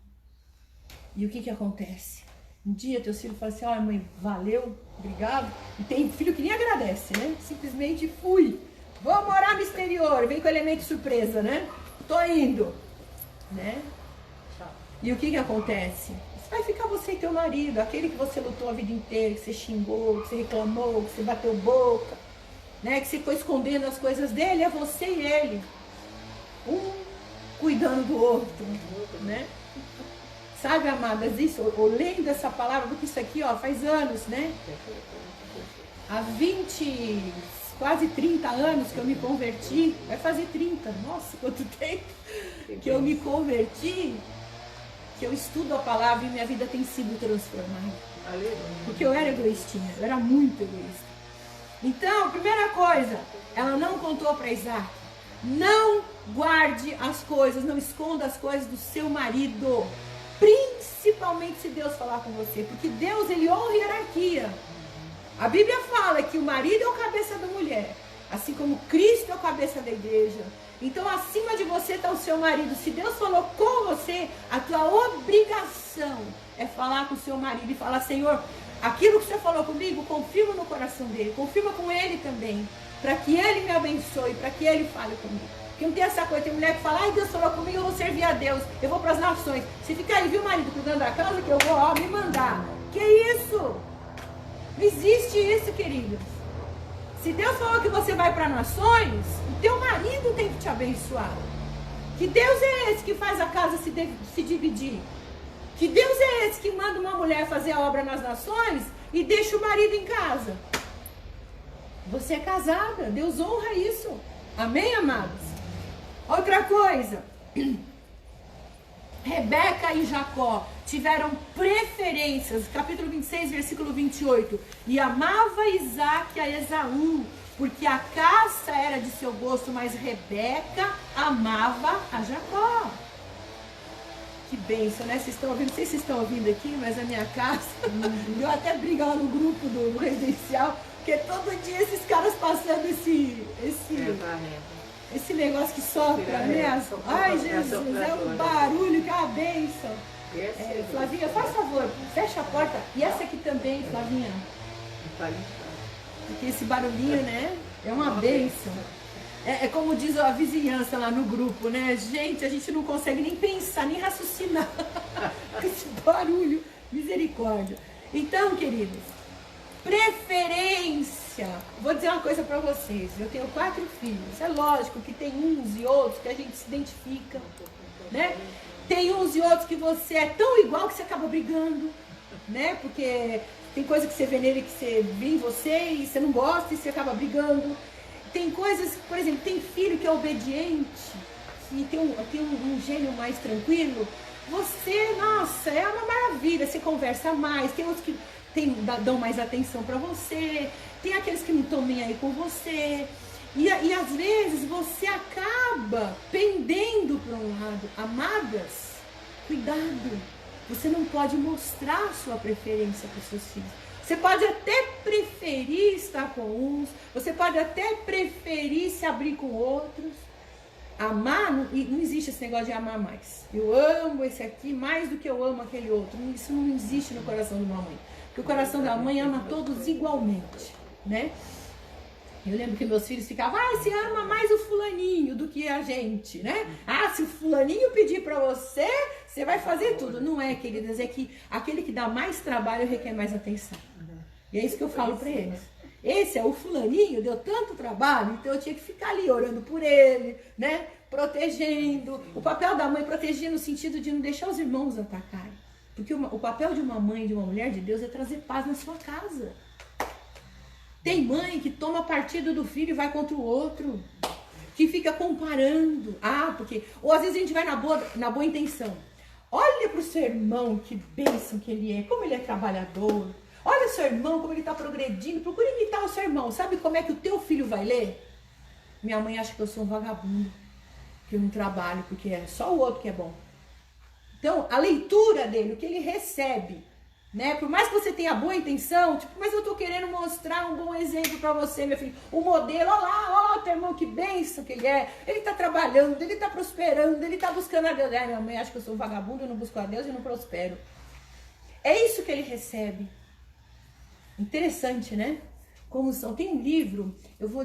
[SPEAKER 1] E o que acontece? Um dia teu filho fala assim, mãe, valeu, obrigado. E tem filho que nem agradece, né? Simplesmente fui. Vou morar no exterior, vem com elemento surpresa, né? Tô indo, né? E o que acontece? Vai ficar você e teu marido, aquele que você lutou a vida inteira, que você xingou, que você reclamou, que você bateu boca, né? Que você foi escondendo as coisas dele, é você e ele. Um cuidando do outro, né? Sabe, amadas, isso, eu lendo essa palavra, porque isso aqui, faz anos, né? Há 20, quase 30 anos que eu me converti, vai fazer 30, nossa, quanto tempo que eu me converti, que eu estudo a palavra e minha vida tem sido transformada. Porque eu era egoístinha, eu era muito egoísta. Então, primeira coisa, ela não contou para Isaac. Não guarde as coisas, não esconda as coisas do seu marido. Principalmente se Deus falar com você. Porque Deus, Ele honra a hierarquia. A Bíblia fala que o marido é o cabeça da mulher. Assim como Cristo é o cabeça da igreja. Então, acima de você está o seu marido. Se Deus falou com você, a tua obrigação é falar com o seu marido e falar, Senhor, aquilo que o Senhor falou comigo, confirma no coração dele, confirma com ele também, para que ele me abençoe, para que ele fale comigo. Porque não tem essa coisa, tem mulher que fala, Deus falou comigo, eu vou servir a Deus, eu vou para as nações. Se ficar aí, viu, marido, cuidando da casa, que eu vou me mandar. Que isso? Não existe isso, queridos. Se Deus falou que você vai para nações, o teu marido tem que te abençoar. Que Deus é esse que faz a casa se dividir? Que Deus é esse que manda uma mulher fazer a obra nas nações e deixa o marido em casa? Você é casada, Deus honra isso. Amém, amados? Outra coisa, Rebeca e Jacó tiveram preferências, capítulo 26, versículo 28, e amava Isaac a Esaú, porque a caça era de seu gosto, mas Rebeca amava a Jacó. Que bênção, né? Vocês estão ouvindo, não sei se vocês estão ouvindo aqui, mas a minha casa, eu até brigo lá no grupo do residencial, porque todo dia esses caras passando esse negócio que sopra, né? Ai, Jesus, é um barulho, que é uma bênção. Flavinha, faz favor, fecha a porta. E essa aqui também, Flavinha. Porque esse barulhinho, né? É uma bênção. É como diz a vizinhança lá no grupo, né? Gente, a gente não consegue nem pensar, nem raciocinar com esse barulho. Misericórdia. Então, queridos, preferência. Vou dizer uma coisa para vocês. Eu tenho 4 filhos. É lógico que tem uns e outros que a gente se identifica, né? Tem uns e outros que você é tão igual que você acaba brigando, né? Porque tem coisa que você vê nele que você vê em você e você não gosta e você acaba brigando. Tem coisas, por exemplo, tem filho que é obediente e tem um gênio mais tranquilo. Você, nossa, é uma maravilha, você conversa mais. Tem outros que dão mais atenção para você. Tem aqueles que não estão nem aí com você. E às vezes você acaba pendendo para um lado. Amadas, cuidado. Você não pode mostrar sua preferência para os seus filhos. Você pode até preferir estar com uns, você pode até preferir se abrir com outros. Amar, não existe esse negócio de amar mais. Eu amo esse aqui mais do que eu amo aquele outro. Isso não existe no coração de uma mãe. Porque o coração da mãe ama todos igualmente, né? Eu lembro que meus filhos ficavam, você ama mais o fulaninho do que a gente, né? Se o fulaninho pedir pra você, você vai fazer tudo. Não é, queridas, é que aquele que dá mais trabalho requer mais atenção. E é isso que eu falo pra eles. Esse é o fulaninho, deu tanto trabalho, então eu tinha que ficar ali orando por ele, né? Protegendo. O papel da mãe proteger no sentido de não deixar os irmãos atacarem. Porque o papel de uma mãe, de uma mulher de Deus, é trazer paz na sua casa. Tem mãe que toma partido do filho e vai contra o outro. Que fica comparando. Porque... Ou às vezes a gente vai na boa intenção. Olha pro seu irmão, que bênção que ele é. Como ele é trabalhador. Olha o seu irmão, como ele está progredindo. Procure imitar o seu irmão. Sabe como é que o teu filho vai ler? Minha mãe acha que eu sou um vagabundo. Que eu não trabalho, porque é só o outro que é bom. Então, a leitura dele, o que ele recebe... Né? Por mais que você tenha boa intenção, mas eu tô querendo mostrar um bom exemplo para você, meu filho. O modelo, olha lá, teu irmão, que bênção que ele é. Ele tá trabalhando, ele tá prosperando, ele tá buscando a Deus. Minha mãe acha que eu sou um vagabundo, eu não busco a Deus e não prospero. É isso que ele recebe. Interessante, né? Como são. Tem um livro,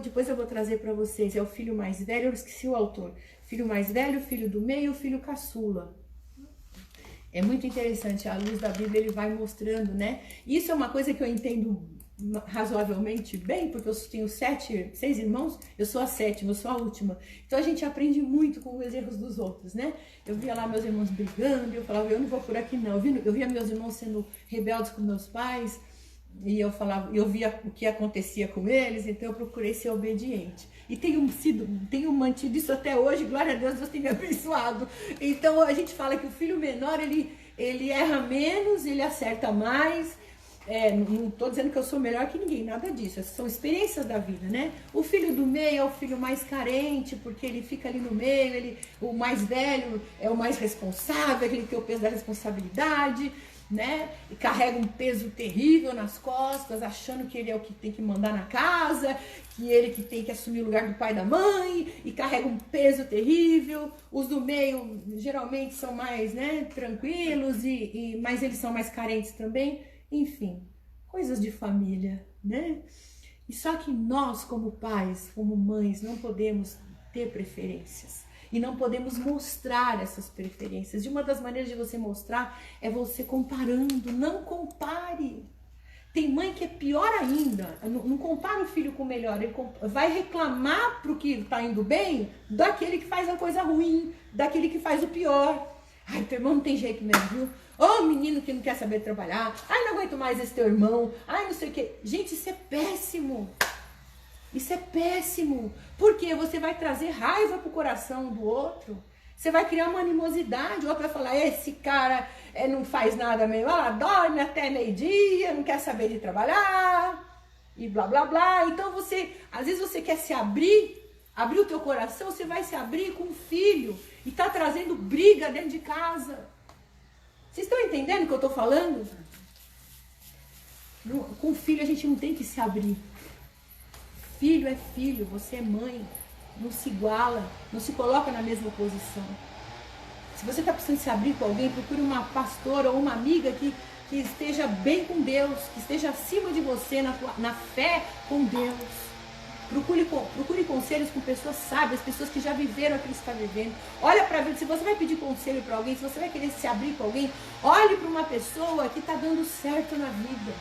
[SPEAKER 1] depois eu vou trazer para vocês, é o Filho Mais Velho, eu esqueci o autor. Filho Mais Velho, Filho do Meio, Filho Caçula. É muito interessante, à luz da Bíblia ele vai mostrando, né? Isso é uma coisa que eu entendo razoavelmente bem, porque eu tenho 6 irmãos, eu sou a 7ª, eu sou a última. Então a gente aprende muito com os erros dos outros, né? Eu via lá meus irmãos brigando, eu falava, eu não vou por aqui não. Eu via meus irmãos sendo rebeldes com meus pais, e eu via o que acontecia com eles, então eu procurei ser obediente. E tenho mantido isso até hoje, glória a Deus, Deus tem me abençoado. Então a gente fala que o filho menor, ele erra menos, ele acerta mais. Não estou dizendo que eu sou melhor que ninguém, nada disso. Essas são experiências da vida, né? O filho do meio é o filho mais carente, porque ele fica ali no meio, o mais velho é o mais responsável, aquele que tem o peso da responsabilidade, né? E carrega um peso terrível nas costas, achando que ele é o que tem que mandar na casa, que ele que tem que assumir o lugar do pai e da mãe, e carrega um peso terrível. Os do meio geralmente são mais, né, tranquilos, mas eles são mais carentes também. Enfim, coisas de família, né? E só que nós, como pais, como mães, não podemos ter preferências. E não podemos mostrar essas preferências. E uma das maneiras de você mostrar é você comparando. Não compare. Tem mãe que é pior ainda. Não compara o filho com o melhor. Ele vai reclamar pro que tá indo bem daquele que faz a coisa ruim, daquele que faz o pior. Ai, teu irmão não tem jeito mesmo, viu? Ô, menino que não quer saber trabalhar. Ai, não aguento mais esse teu irmão. Ai, não sei o quê. Gente, isso é péssimo. Isso é péssimo. Porque você vai trazer raiva pro coração do outro. Você vai criar uma animosidade. O outro vai falar, esse cara não faz nada mesmo. Dorme até meio-dia, não quer saber de trabalhar. E blá, blá, blá. Então às vezes você quer se abrir o teu coração, você vai se abrir com o filho. E tá trazendo briga dentro de casa. Vocês estão entendendo o que eu tô falando? Com o filho a gente não tem que se abrir. Filho é filho, você é mãe. Não se iguala, não se coloca na mesma posição. Se você está precisando se abrir com alguém, procure uma pastora ou uma amiga que esteja bem com Deus, que esteja acima de você na fé com Deus. Procure conselhos com pessoas sábias, pessoas que já viveram aquilo que você está vivendo. Olha para ver, se você vai pedir conselho para alguém, se você vai querer se abrir com alguém, olhe para uma pessoa que está dando certo na vida.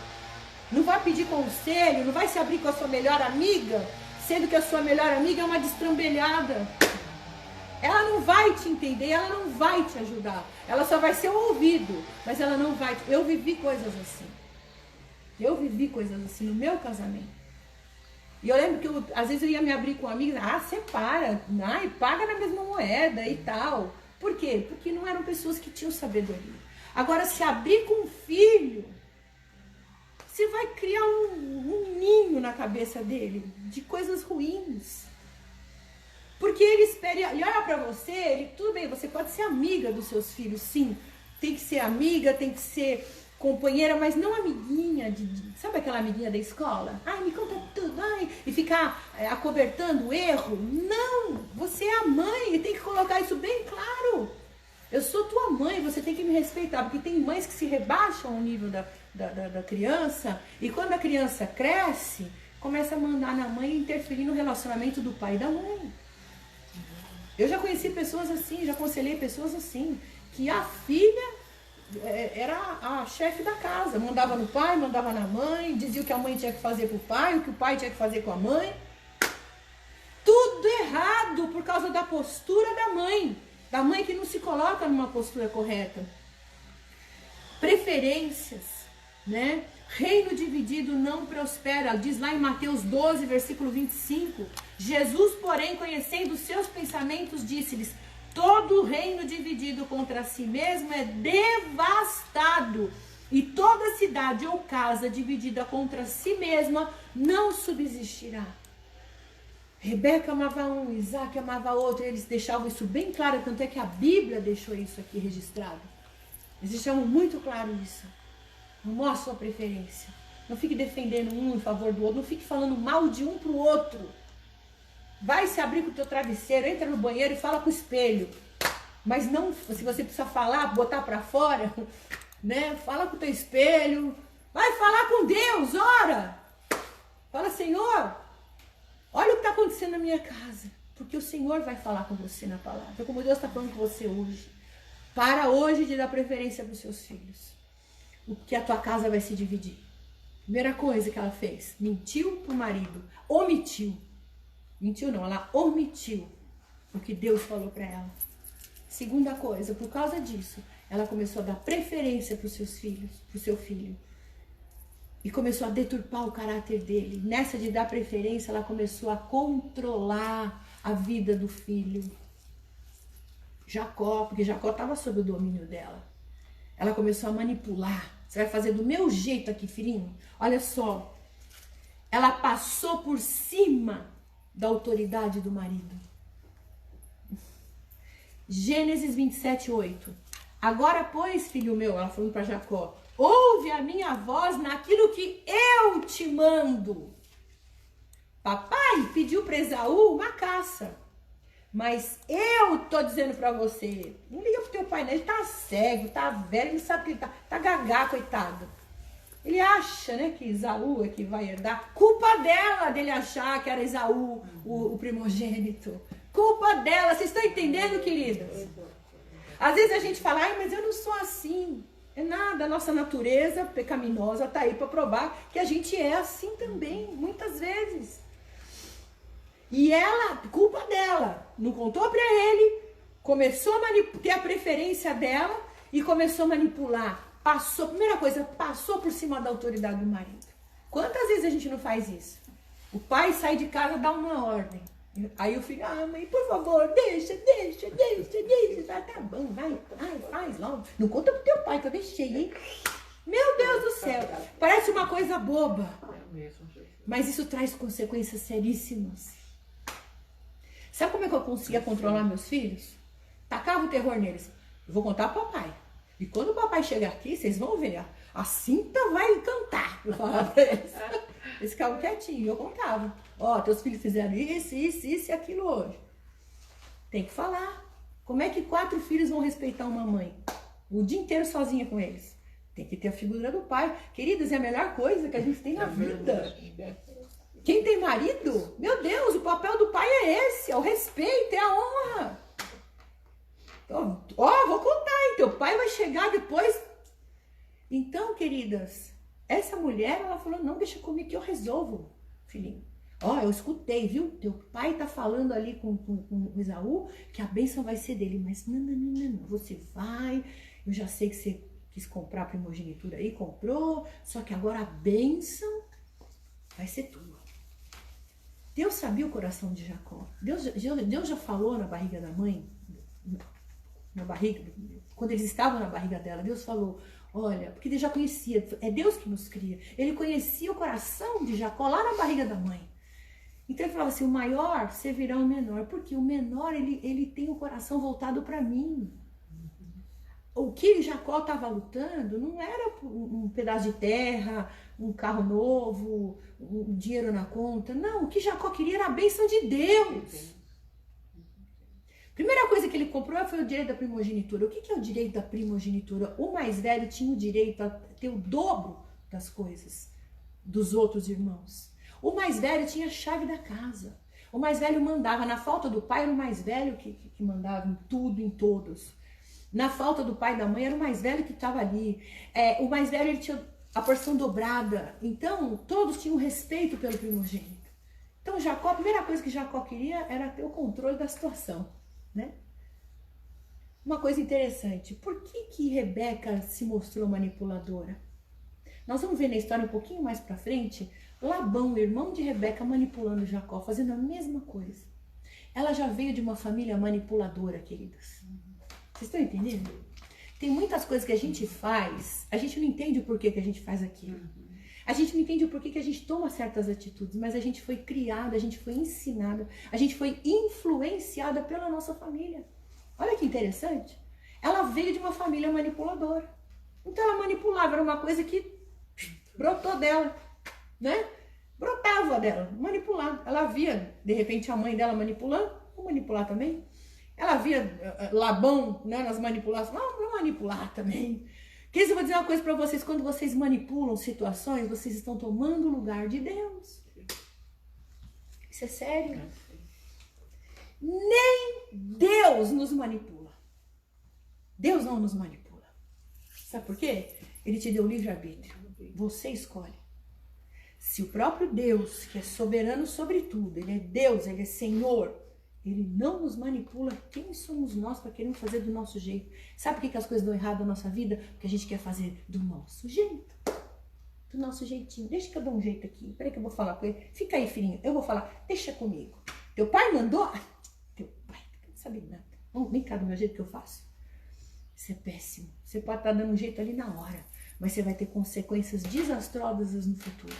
[SPEAKER 1] Não vai pedir conselho, não vai se abrir com a sua melhor amiga, sendo que a sua melhor amiga é uma destrambelhada. Ela não vai te entender, ela não vai te ajudar. Ela só vai ser um ouvido, mas ela não vai. Eu vivi coisas assim. No meu casamento. E eu lembro que às vezes eu ia me abrir com amigas, separa, paga na mesma moeda e tal. Por quê? Porque não eram pessoas que tinham sabedoria. Agora, se abrir com um filho, você vai criar um ninho na cabeça dele de coisas ruins. Porque ele espera, ele olha pra você, tudo bem, você pode ser amiga dos seus filhos, sim. Tem que ser amiga, tem que ser companheira, mas não amiguinha, sabe aquela amiguinha da escola? Ai, me conta tudo, ai, e ficar acobertando o erro. Não, você é a mãe e tem que colocar isso bem claro. Eu sou tua mãe, você tem que me respeitar, porque tem mães que se rebaixam ao nível da criança, e quando a criança cresce, começa a mandar na mãe e interferir no relacionamento do pai e da mãe. Eu já conheci pessoas assim, já aconselhei pessoas assim, que a filha era a chefe da casa, mandava no pai, mandava na mãe, dizia o que a mãe tinha que fazer pro pai, o que o pai tinha que fazer com a mãe. Tudo errado por causa da postura da mãe que não se coloca numa postura correta. Preferências, né? Reino dividido não prospera, diz lá em Mateus 12, versículo 25. Jesus, porém, conhecendo os seus pensamentos, disse-lhes: todo reino dividido contra si mesmo é devastado, e toda cidade ou casa dividida contra si mesma não subsistirá. Rebeca amava um, Isaac amava outro, eles deixavam isso bem claro, tanto é que a Bíblia deixou isso aqui registrado. Eles deixavam muito claro isso. Não mostre sua preferência. Não fique defendendo um em favor do outro, não fique falando mal de um para o outro. Vai se abrir com o teu travesseiro, entra no banheiro e fala com o espelho. Mas não, se você precisa falar, botar para fora, né? Fala com o teu espelho. Vai falar com Deus, ora. Fala, Senhor, olha o que está acontecendo na minha casa. Porque o Senhor vai falar com você na palavra. Como Deus está falando com você hoje. Para hoje de dar preferência para os seus filhos. Porque a tua casa vai se dividir. Primeira coisa que ela fez. Mentiu para o marido. Omitiu. Mentiu não, ela omitiu o que Deus falou para ela. Segunda coisa, por causa disso, ela começou a dar preferência para os seus filhos, para o seu filho. E começou a deturpar o caráter dele. Nessa de dar preferência, ela começou a controlar a vida do filho. Jacó, porque Jacó estava sob o domínio dela. Ela começou a manipular. Você vai fazer do meu jeito aqui, filhinho? Olha só. Ela passou por cima da autoridade do marido. Gênesis 27, 8. Agora, pois, filho meu, ela falando para Jacó, ouve a minha voz naquilo que eu te mando. Papai pediu para Esaú uma caça. Mas eu tô dizendo para você, não liga pro teu pai, né? Ele tá cego, tá velho, ele sabe que ele tá gagá, coitado. Ele acha, né, que Esaú é que vai herdar. Culpa dela, dele achar que era Esaú o primogênito. Culpa dela, vocês estão entendendo, queridas? Às vezes a gente fala, ai, mas eu não sou assim. É nada, a nossa natureza pecaminosa tá aí para provar que a gente é assim também, muitas vezes. E ela, culpa dela, não contou para ele, começou a ter a preferência dela e começou a manipular. Passou, primeira coisa, passou por cima da autoridade do marido. Quantas vezes a gente não faz isso? O pai sai de casa, dá uma ordem. Aí o filho, mãe, por favor, deixa. Tá bom, vai, faz logo. Não conta pro teu pai que eu deixei, hein? Meu Deus do céu, parece uma coisa boba. Mas isso traz consequências seríssimas. Sabe como é que eu conseguia controlar meus filhos? Tacava o terror neles. Eu vou contar pro papai. E quando o papai chegar aqui, vocês vão ver, a cinta vai cantar. Eu falava pra eles. Eles ficavam quietinhos, eu contava. Ó, teus filhos fizeram isso e aquilo hoje. Tem que falar. Como é que 4 filhos vão respeitar uma mãe? O dia inteiro sozinha com eles. Tem que ter a figura do pai. Queridas, é a melhor coisa que a gente tem na vida. Quem tem marido, meu Deus, o papel do pai é esse, é o respeito, é a honra. Então, vou contar, hein? Teu pai vai chegar depois. Então, queridas, essa mulher, ela falou, não, deixa comigo que eu resolvo, filhinho. Eu escutei, viu? Teu pai tá falando ali com o Esaú que a bênção vai ser dele. Mas não, você vai, eu já sei que você quis comprar a primogenitura aí, comprou, só que agora a bênção vai ser tua. Deus sabia o coração de Jacó. Deus já falou na barriga da mãe, quando eles estavam na barriga dela, Deus falou, olha, porque ele já conhecia, é Deus que nos cria. Ele conhecia o coração de Jacó lá na barriga da mãe. Então ele falava assim, o maior servirá o menor, porque o menor, ele tem o coração voltado para mim. o que Jacó estava lutando não era um pedaço de terra, um carro novo, um dinheiro na conta. Não, o que Jacó queria era a bênção de Deus. Primeira coisa que ele comprou foi o direito da primogenitura. O que é o direito da primogenitura? O mais velho tinha o direito a ter o dobro das coisas dos outros irmãos. O mais velho tinha a chave da casa. O mais velho mandava. Na falta do pai, era o mais velho que mandava em tudo, em todos. Na falta do pai e da mãe, era o mais velho que estava ali. O mais velho, ele tinha a porção dobrada. Então, todos tinham respeito pelo primogênito. Então, Jacó, a primeira coisa que Jacó queria era ter o controle da situação, né? Uma coisa interessante, por que Rebeca se mostrou manipuladora? Nós vamos ver na história um pouquinho mais pra frente, Labão, irmão de Rebeca, manipulando Jacó, fazendo a mesma coisa. Ela já veio de uma família manipuladora, queridas. Vocês estão entendendo? Tem muitas coisas que a gente faz, a gente não entende o porquê que a gente faz aquilo. A gente não entende o porquê que a gente toma certas atitudes, mas a gente foi criada, a gente foi ensinada, a gente foi influenciada pela nossa família. Olha que interessante. Ela veio de uma família manipuladora. Então ela manipulava, era uma coisa que brotou dela, né? Brotava dela, manipulava. Ela via, de repente, a mãe dela manipulando, vou manipular também. Ela via Labão, né, nas manipulações, vou manipular também. Quer eu vou dizer uma coisa para vocês, quando vocês manipulam situações, vocês estão tomando o lugar de Deus. Isso é sério. Nem Deus nos manipula. Deus não nos manipula. Sabe por quê? Ele te deu o livre-arbítrio. Você escolhe. Se o próprio Deus, que é soberano sobre tudo, ele é Deus, ele é Senhor, ele não nos manipula, quem somos nós para querer fazer do nosso jeito? Sabe por que as coisas dão errado na nossa vida? Porque a gente quer fazer do nosso jeito. Do nosso jeitinho. Deixa que eu dou um jeito aqui. Peraí que eu vou falar com ele. Fica aí, filhinho. Eu vou falar. Deixa comigo. Teu pai mandou? Teu pai não sabe nada. Vem cá do meu jeito que eu faço. Isso é péssimo. Você pode estar dando um jeito ali na hora, mas você vai ter consequências desastrosas no futuro.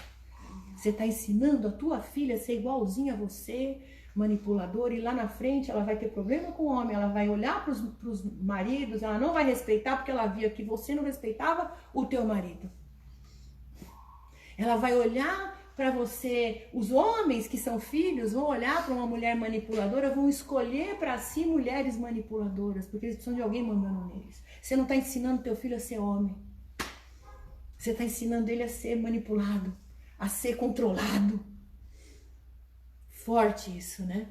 [SPEAKER 1] Você está ensinando a tua filha a ser igualzinha a você, manipuladora, e lá na frente ela vai ter problema com o homem, ela vai olhar para os maridos, ela não vai respeitar porque ela via que você não respeitava o teu marido. Ela vai olhar para você, os homens que são filhos vão olhar para uma mulher manipuladora, vão escolher para si mulheres manipuladoras, porque eles precisam de alguém mandando neles. Você não está ensinando teu filho a ser homem. Você está ensinando ele a ser manipulado, a ser controlado. Forte isso, né?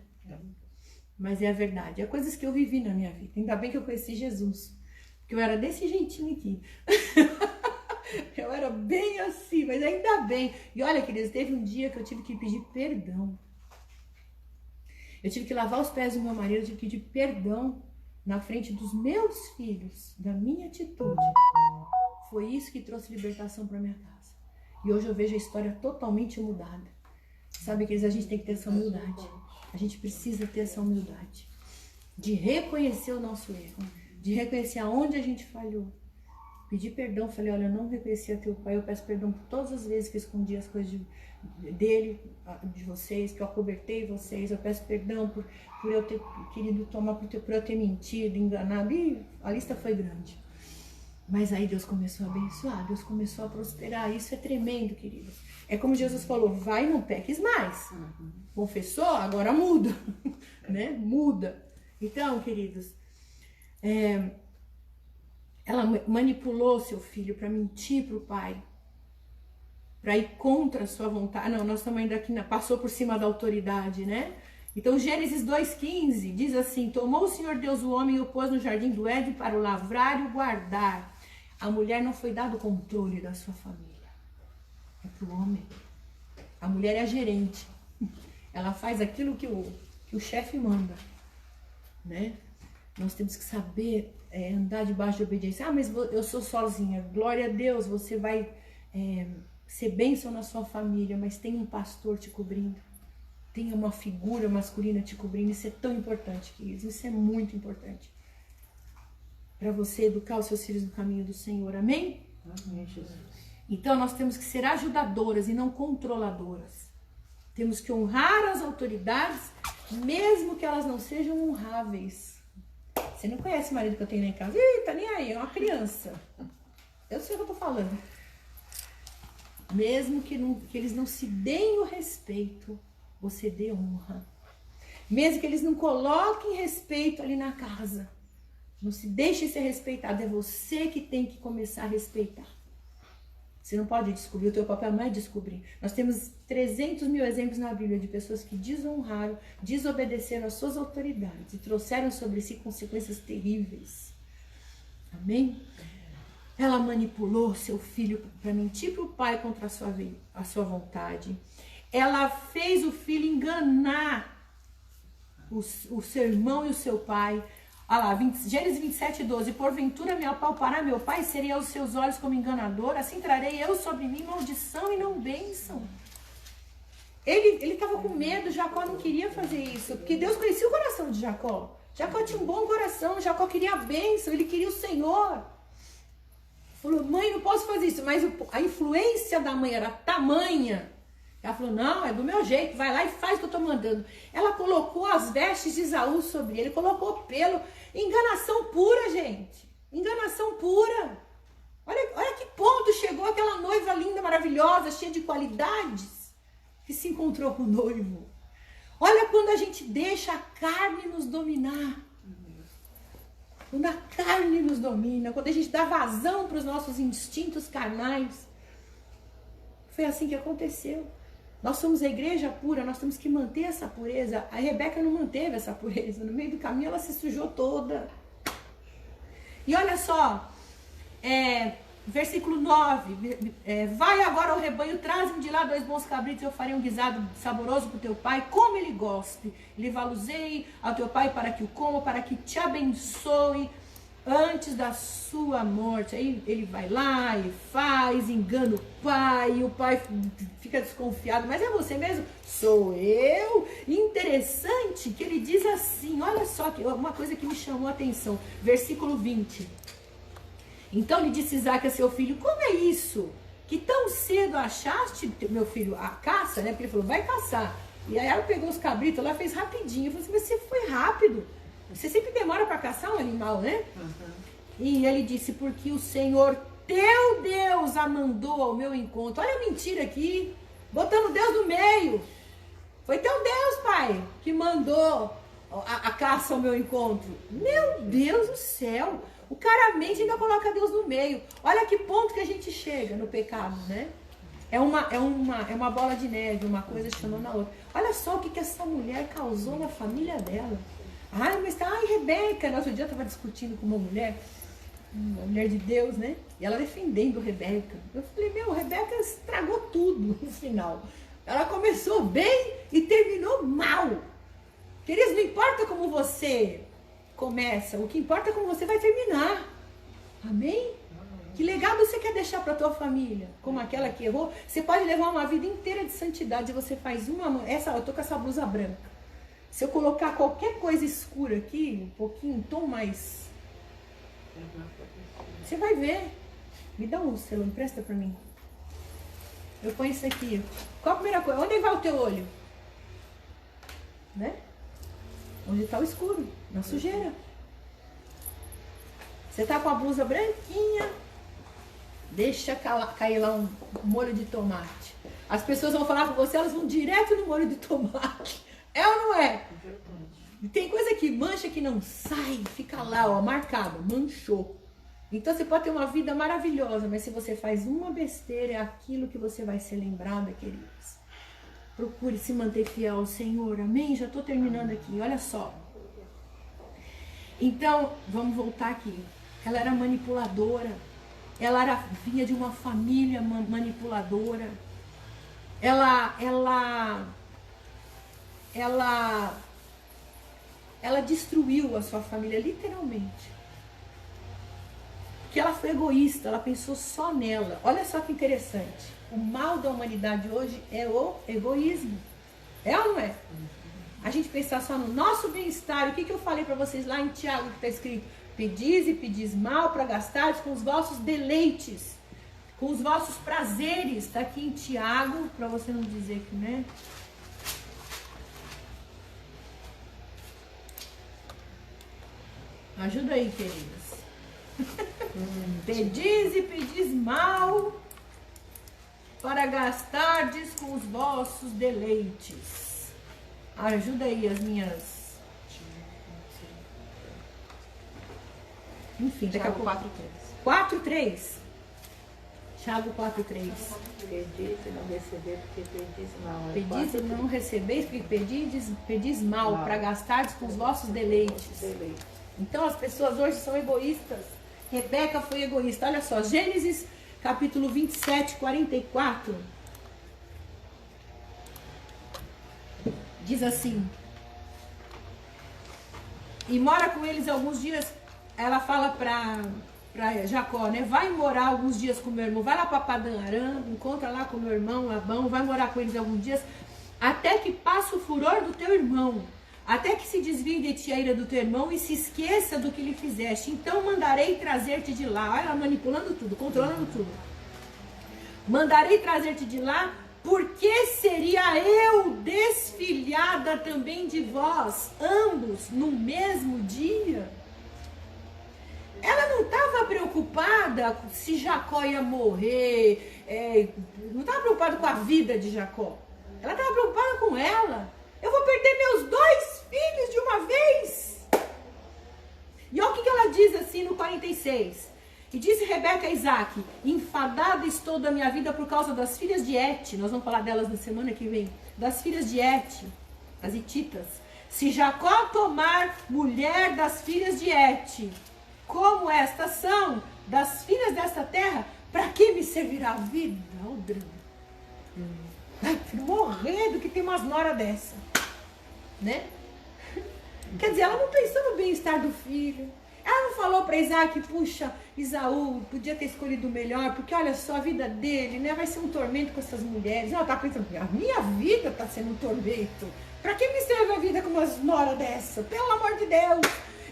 [SPEAKER 1] Mas é a verdade. É coisas que eu vivi na minha vida. Ainda bem que eu conheci Jesus. Porque eu era desse jeitinho aqui. Eu era bem assim, mas ainda bem. E olha, queridos, teve um dia que eu tive que pedir perdão. Eu tive que lavar os pés do meu marido, eu tive que pedir perdão na frente dos meus filhos, da minha atitude. Foi isso que trouxe libertação para minha casa. E hoje eu vejo a história totalmente mudada. Sabe, queridos, a gente tem que ter essa humildade. A gente precisa ter essa humildade. De reconhecer o nosso erro. De reconhecer aonde a gente falhou. Pedir perdão, falei, olha, eu não reconheci a teu pai, eu peço perdão por todas as vezes que eu escondi as coisas dele, de vocês, que eu acobertei vocês, eu peço perdão por eu ter querido tomar, por eu ter mentido, enganado, e a lista foi grande. Mas aí Deus começou a abençoar, Deus começou a prosperar, isso é tremendo, queridos. É como Jesus falou, vai, não peques mais. Confessou, agora muda, né? Muda. Então, queridos, ela manipulou seu filho para mentir para o pai, para ir contra a sua vontade. Não, nós estamos ainda aqui, passou por cima da autoridade, né? Então, Gênesis 2,15 diz assim, tomou o Senhor Deus o homem e o pôs no jardim do Éden para o lavrar e o guardar. A mulher não foi dado o controle da sua família, é para o homem. A mulher é a gerente, ela faz aquilo que o chefe manda, né? Nós temos que saber andar debaixo de obediência. Ah, mas eu sou sozinha. Glória a Deus, você vai ser bênção na sua família, mas tem um pastor te cobrindo. Tem uma figura masculina te cobrindo. Isso é tão importante, queridos. Isso é muito importante. Para você educar os seus filhos no caminho do Senhor. Amém?
[SPEAKER 2] Amém, Jesus.
[SPEAKER 1] Então, nós temos que ser ajudadoras e não controladoras. Temos que honrar as autoridades, mesmo que elas não sejam honráveis. Se Você não conhece o marido que eu tenho lá em casa? Ih, tá nem aí, é uma criança. Eu sei o que eu tô falando. Mesmo que eles não se deem o respeito, você dê honra. Mesmo que eles não coloquem respeito ali na casa, não se deixe ser respeitado. É você que tem que começar a respeitar. Você não pode descobrir, o teu papel não é descobrir. Nós temos 300 mil exemplos na Bíblia de pessoas que desonraram, desobedeceram às suas autoridades e trouxeram sobre si consequências terríveis. Amém? Ela manipulou seu filho para mentir para o pai contra a sua vontade. Ela fez o filho enganar o seu irmão e o seu pai. Olha lá, Gênesis 27:12. Porventura me apalpará meu pai, serei aos seus olhos como enganador, assim trarei eu sobre mim maldição e não bênção. Ele estava com medo, Jacó não queria fazer isso, porque Deus conhecia o coração de Jacó. Jacó tinha um bom coração, Jacó queria a bênção, ele queria o Senhor. Falou, mãe, não posso fazer isso, mas a influência da mãe era tamanha. Ela falou, não, é do meu jeito, vai lá e faz o que eu estou mandando. Ela colocou as vestes de Esaú sobre ele, colocou pelo. Enganação pura, gente. Enganação pura. Olha que ponto chegou aquela noiva linda, maravilhosa, cheia de qualidades, que se encontrou com o noivo. Olha quando a gente deixa a carne nos dominar. Quando a carne nos domina, quando a gente dá vazão para os nossos instintos carnais. Foi assim que aconteceu. Nós somos a igreja pura, nós temos que manter essa pureza. A Rebeca não manteve essa pureza. No meio do caminho ela se sujou toda. E olha só, versículo 9. Vai agora ao rebanho, trazem de lá 2 bons cabritos, eu farei um guisado saboroso para o teu pai, como ele goste. Levá-los-ei ao teu pai para que o coma, para que te abençoe antes da sua morte. Aí ele vai lá e faz, engana o pai, e o pai fica desconfiado. Mas é você mesmo? Sou eu. Interessante que ele diz assim, olha só, uma coisa que me chamou a atenção. Versículo 20. Então lhe disse Isaque a seu filho, como é isso? Que tão cedo achaste, meu filho, a caça, né? Porque ele falou, vai caçar. E aí ela pegou os cabritos lá, fez rapidinho. Eu falei assim, mas você foi rápido. Você sempre demora para caçar um animal, né? Uhum. E ele disse, porque o Senhor teu Deus a mandou ao meu encontro. Olha a mentira aqui, botando Deus no meio. Foi teu Deus, pai, que mandou a caça ao meu encontro. Meu Deus do céu. O cara mente e ainda coloca Deus no meio. Olha que ponto que a gente chega no pecado, né? É uma bola de neve, uma coisa chamando a outra. Olha só o que essa mulher causou na família dela. Rebeca, no outro dia eu estava discutindo com uma mulher de Deus, né? E ela defendendo Rebeca. Eu falei, Rebeca estragou tudo no final. Ela começou bem e terminou mal. Queridos, não importa como você começa, o que importa é como você vai terminar. Amém? Que legado você quer deixar para a tua família? Como aquela que errou? Você pode levar uma vida inteira de santidade. Você faz eu tô com essa blusa branca. Se eu colocar qualquer coisa escura aqui, um pouquinho, um tom mais... Você vai ver. Me dá um celular, empresta para mim. Eu ponho isso aqui. Qual a primeira coisa? Onde vai o teu olho? Né? Onde está o escuro? Na sujeira. Você tá com a blusa branquinha, deixa cair lá um molho de tomate. As pessoas vão falar com você, elas vão direto no molho de tomate. É ou não é? Tem coisa que mancha que não sai, fica lá, ó, marcado, manchou. Então você pode ter uma vida maravilhosa, mas se você faz uma besteira, é aquilo que você vai ser lembrada, queridos. Procure se manter fiel ao Senhor, amém? Já estou terminando aqui, olha só. Então, vamos voltar aqui. Ela era manipuladora. Ela vinha de uma família manipuladora. Ela destruiu a sua família, literalmente. Porque ela foi egoísta, ela pensou só nela. Olha só que interessante. O mal da humanidade hoje é o egoísmo. É ou não é? A gente pensar só no nosso bem-estar. O que eu falei para vocês lá em Tiago, que está escrito? Pedis e pedis mal para gastares com os vossos deleites, com os vossos prazeres. Está aqui em Tiago, para você não dizer que, né? Ajuda aí, queridas. Pedis e pedis mal para gastardes com os vossos deleites. Ajuda aí as minhas... Enfim, daqui a pouco. 4:3. Tiago 4:3.
[SPEAKER 2] Pedis e não receber, porque pedis mal.
[SPEAKER 1] Pedis e não recebeis, porque pedis mal, para gastardes com os vossos deleites. Então as pessoas hoje são egoístas. Rebeca foi egoísta. Olha só, Gênesis capítulo 27, 44. Diz assim: e mora com eles alguns dias. Ela fala para Jacó, né? Vai morar alguns dias com meu irmão. Vai lá para Padã Arã, encontra lá com meu irmão Labão. Vai morar com eles alguns dias, até que passe o furor do teu irmão, até que se desvie de ti a ira do teu irmão e se esqueça do que lhe fizeste. Então mandarei trazer-te de lá. Olha ela manipulando tudo, controlando tudo. Mandarei trazer-te de lá, porque seria eu desfilhada também de vós, ambos no mesmo dia. Ela não estava preocupada se Jacó ia morrer, não estava preocupada com a vida de Jacó. Ela estava preocupada com ela. Eu vou perder meus 2 filhos de uma vez. E olha o que ela diz assim no 46. E disse Rebeca a Isaac: enfadada estou da minha vida por causa das filhas de Et. Nós vamos falar delas na semana que vem. Das filhas de Et, as hititas. Se Jacó tomar mulher das filhas de Et, como estas são das filhas desta terra, para que me servirá a vida? Olha o drama. Ai, prefiro morrer do que ter umas nora dessa, né? Quer dizer, ela não pensou no bem-estar do filho. Ela não falou para Isaac: puxa, Isaú podia ter escolhido o melhor, porque olha só, a vida dele, né, vai ser um tormento com essas mulheres. Ela tá pensando: a minha vida tá sendo um tormento. Para que me serve a vida com umas nora dessa? Pelo amor de Deus!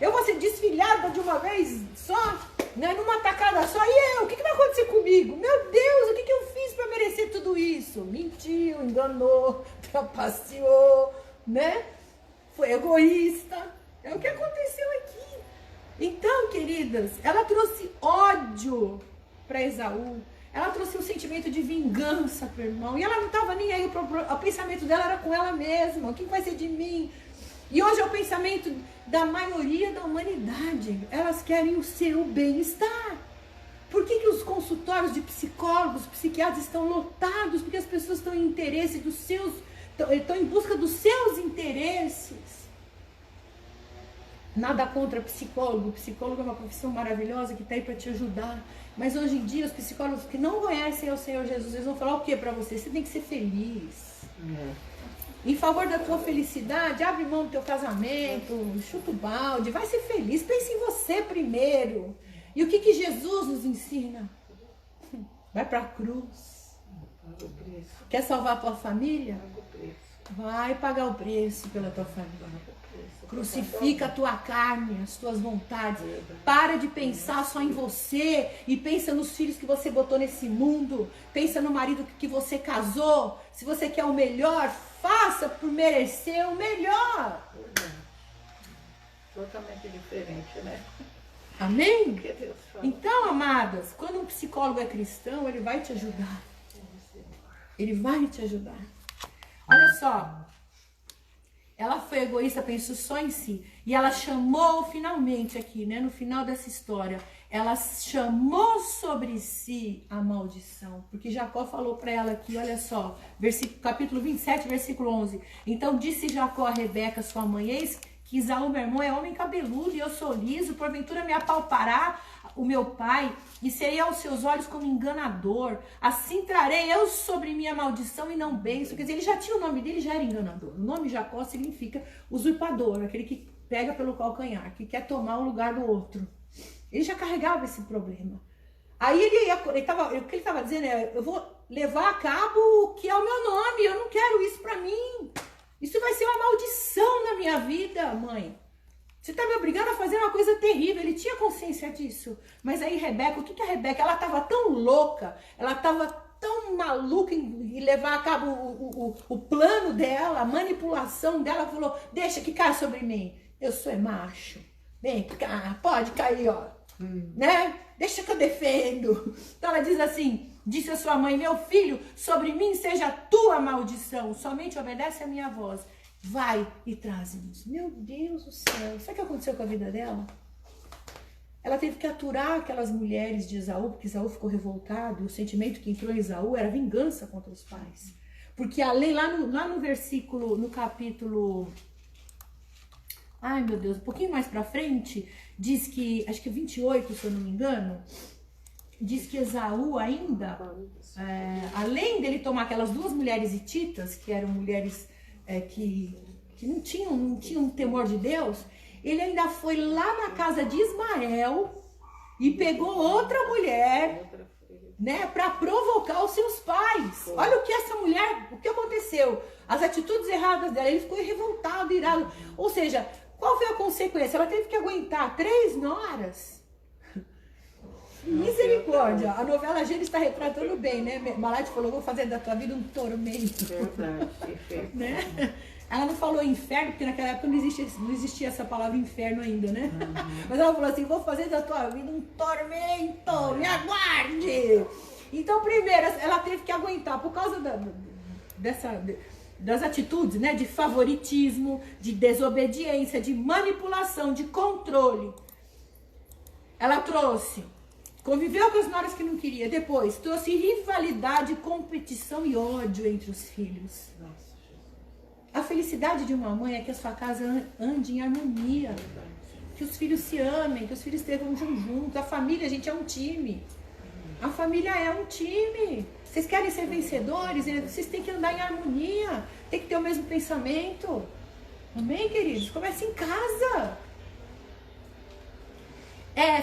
[SPEAKER 1] Eu vou ser desfilhada de uma vez só, né, numa tacada só. E eu? O que vai acontecer comigo? Meu Deus, o que eu fiz para merecer tudo isso? Mentiu, enganou, trapaceou, né? Foi egoísta. É o que aconteceu aqui. Então, queridas, ela trouxe ódio para Esaú. Ela trouxe um sentimento de vingança para o irmão. E ela não estava nem aí. O pensamento dela era com ela mesma. O que vai ser de mim? E hoje é o pensamento da maioria da humanidade. Elas querem o seu bem-estar. Por que os consultórios de psicólogos, psiquiatras estão lotados? Porque as pessoas estão em interesse dos seus, estão em busca dos seus interesses. Nada contra psicólogo. Psicólogo é uma profissão maravilhosa que está aí para te ajudar. Mas hoje em dia os psicólogos que não conhecem o Senhor Jesus, eles vão falar o que para você? Você tem que ser feliz. Em favor da tua felicidade, abre mão do teu casamento, chuta o balde, vai ser feliz, pense em você primeiro. E o que Jesus nos ensina? Vai para a cruz. Quer salvar a tua família? Vai pagar o preço pela tua família. Crucifica a tua carne, as tuas vontades. Para de pensar só em você e pensa nos filhos que você botou nesse mundo. Pensa no marido que você casou. Se você quer o melhor, faça por merecer o melhor.
[SPEAKER 2] Totalmente diferente, né?
[SPEAKER 1] Amém? Então, amadas, quando um psicólogo é cristão, ele vai te ajudar. Ele vai te ajudar. Olha só. Ela foi egoísta, pensou só em si. E ela chamou finalmente aqui, né? No final dessa história, ela chamou sobre si a maldição. Porque Jacó falou para ela aqui, olha só, capítulo 27, versículo 11. Então disse Jacó a Rebeca, sua mãe: eis que Isaú, meu irmão, é homem cabeludo e eu sou liso. Porventura me apalpará o meu pai e serei aos seus olhos como enganador. Assim trarei eu sobre mim a maldição e não benção. Quer dizer, ele já tinha o nome dele, já era enganador. O nome Jacó significa usurpador, aquele que pega pelo calcanhar, que quer tomar o lugar do outro. Ele já carregava esse problema. Aí o que ele estava dizendo é: eu vou levar a cabo o que é o meu nome, eu não quero isso para mim. Isso vai ser uma maldição na minha vida, mãe. Você está me obrigando a fazer uma coisa terrível. Ele tinha consciência disso. Mas aí Rebeca, o que a Rebeca? Ela estava tão louca, ela estava tão maluca em levar a cabo o plano dela, a manipulação dela. Falou: deixa que cai sobre mim. Eu sou macho. Vem cá, pode cair, ó. Né? Deixa que eu defendo. Então ela diz assim, disse a sua mãe, meu filho, sobre mim seja a tua maldição, somente obedece a minha voz. Vai e traze-nos. Meu Deus do céu, sabe o que aconteceu com a vida dela? Ela teve que aturar aquelas mulheres de Esaú, porque Esaú ficou revoltado, e o sentimento que entrou em Esaú era vingança contra os pais. Porque a lei, lá no versículo, no capítulo, ai meu Deus, um pouquinho mais pra frente, diz que, acho que 28, se eu não me engano, diz que Esaú ainda, além dele tomar aquelas duas mulheres hititas, que eram mulheres que não tinham temor de Deus, ele ainda foi lá na casa de Ismael e pegou outra mulher, né, para provocar os seus pais. Olha o que essa mulher, o que aconteceu, as atitudes erradas dela, ele ficou revoltado, irado. Ou seja, qual foi a consequência? Ela teve que aguentar 3 noras. Misericórdia, a novela Gênesis está retratando bem, né? Malate falou, vou fazer da tua vida um tormento.
[SPEAKER 2] Verdade, perfeito.
[SPEAKER 1] Né? Ela não falou inferno, porque naquela época não existia essa palavra inferno ainda, né? Mas ela falou assim, vou fazer da tua vida um tormento, me aguarde! Então, primeiro, ela teve que aguentar, por causa das atitudes, né? De favoritismo, de desobediência, de manipulação, de controle. Ela conviveu com as noras que não queria. Depois, trouxe rivalidade, competição e ódio entre os filhos. A felicidade de uma mãe é que a sua casa ande em harmonia. Que os filhos se amem, que os filhos estejam juntos. A família, gente, é um time. A família é um time. Vocês querem ser vencedores? Vocês têm que andar em harmonia. Tem que ter o mesmo pensamento. Amém, queridos? Começa em casa.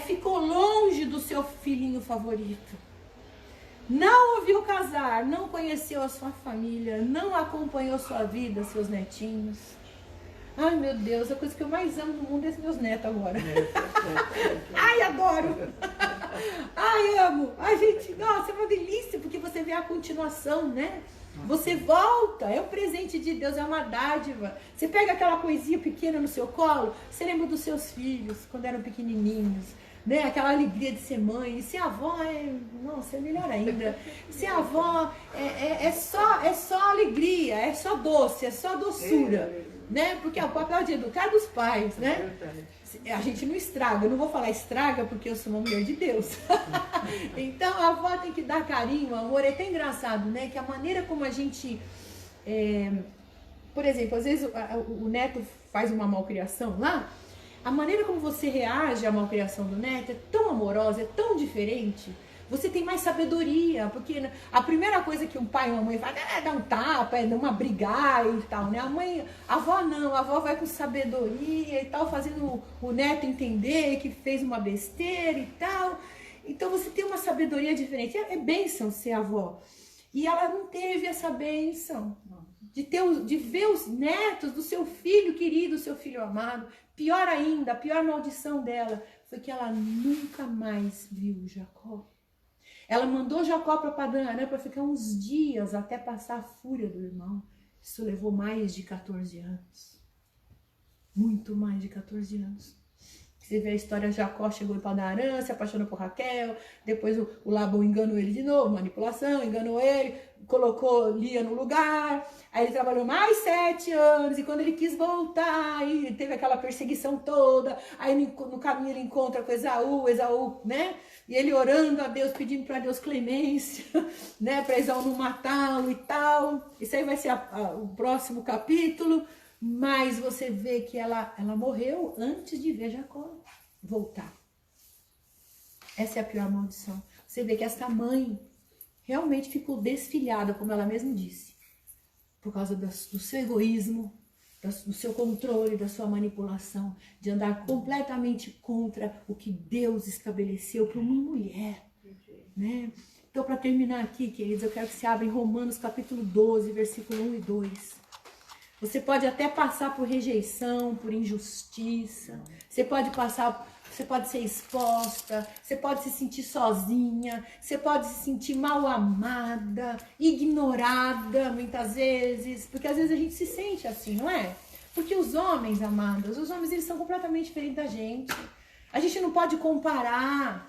[SPEAKER 1] Ficou longe do seu filhinho favorito. Não o viu casar, não conheceu a sua família, não acompanhou sua vida, seus netinhos. Ai, meu Deus, a coisa que eu mais amo no mundo é meus netos agora. Ai, adoro. Ai, amo. Ai, gente, nossa, é uma delícia, porque você vê a continuação, né? Você volta, é um presente de Deus, é uma dádiva. Você pega aquela coisinha pequena no seu colo, você lembra dos seus filhos, quando eram pequenininhos. Né? Aquela alegria de ser mãe, e ser avó nossa, é melhor ainda. Ser avó é só alegria, é só doce, é só doçura, né? Porque é o papel de educar dos pais, né? A gente não estraga, eu não vou falar estraga porque eu sou uma mulher de Deus. Então a avó tem que dar carinho, amor. É até engraçado, né? Que a maneira como a gente, por exemplo, às vezes o neto faz uma malcriação lá. A maneira como você reage à malcriação do neto é tão amorosa, é tão diferente. Você tem mais sabedoria, porque a primeira coisa que um pai e uma mãe faz é dar um tapa, é uma brigar e tal, né? A avó não, a avó vai com sabedoria e tal, fazendo o neto entender que fez uma besteira e tal. Então você tem uma sabedoria diferente. É bênção ser avó. E ela não teve essa bênção de ver os netos do seu filho querido, seu filho amado. Pior ainda, a pior maldição dela foi que ela nunca mais viu Jacó. Ela mandou Jacó para Padã Arã para ficar uns dias até passar a fúria do irmão. Isso levou mais de 14 anos. Muito mais de 14 anos. Você vê a história, Jacó chegou em Padã Arã, se apaixonou por Raquel, depois o Labão enganou ele de novo, manipulação, enganou ele, colocou Lia no lugar, aí ele trabalhou mais 7 anos, e quando ele quis voltar, aí teve aquela perseguição toda, aí no caminho ele encontra com Esaú, né? E ele orando a Deus, pedindo para Deus clemência, né? Para Esaú não matá-lo e tal. Isso aí vai ser o próximo capítulo. Mas você vê que ela morreu antes de ver Jacó voltar. Essa é a pior maldição. Você vê que essa mãe realmente ficou desfilhada, como ela mesma disse, por causa do seu egoísmo, do seu controle, da sua manipulação, de andar completamente contra o que Deus estabeleceu para uma mulher, né? Então, para terminar aqui, queridos, eu quero que você abra em Romanos capítulo 12, versículo 1 e 2. Você pode até passar por rejeição, por injustiça. Você pode ser exposta, você pode se sentir sozinha, você pode se sentir mal amada, ignorada muitas vezes, porque às vezes a gente se sente assim, não é? Porque os homens, amados, os homens eles são completamente diferentes da gente. A gente não pode comparar.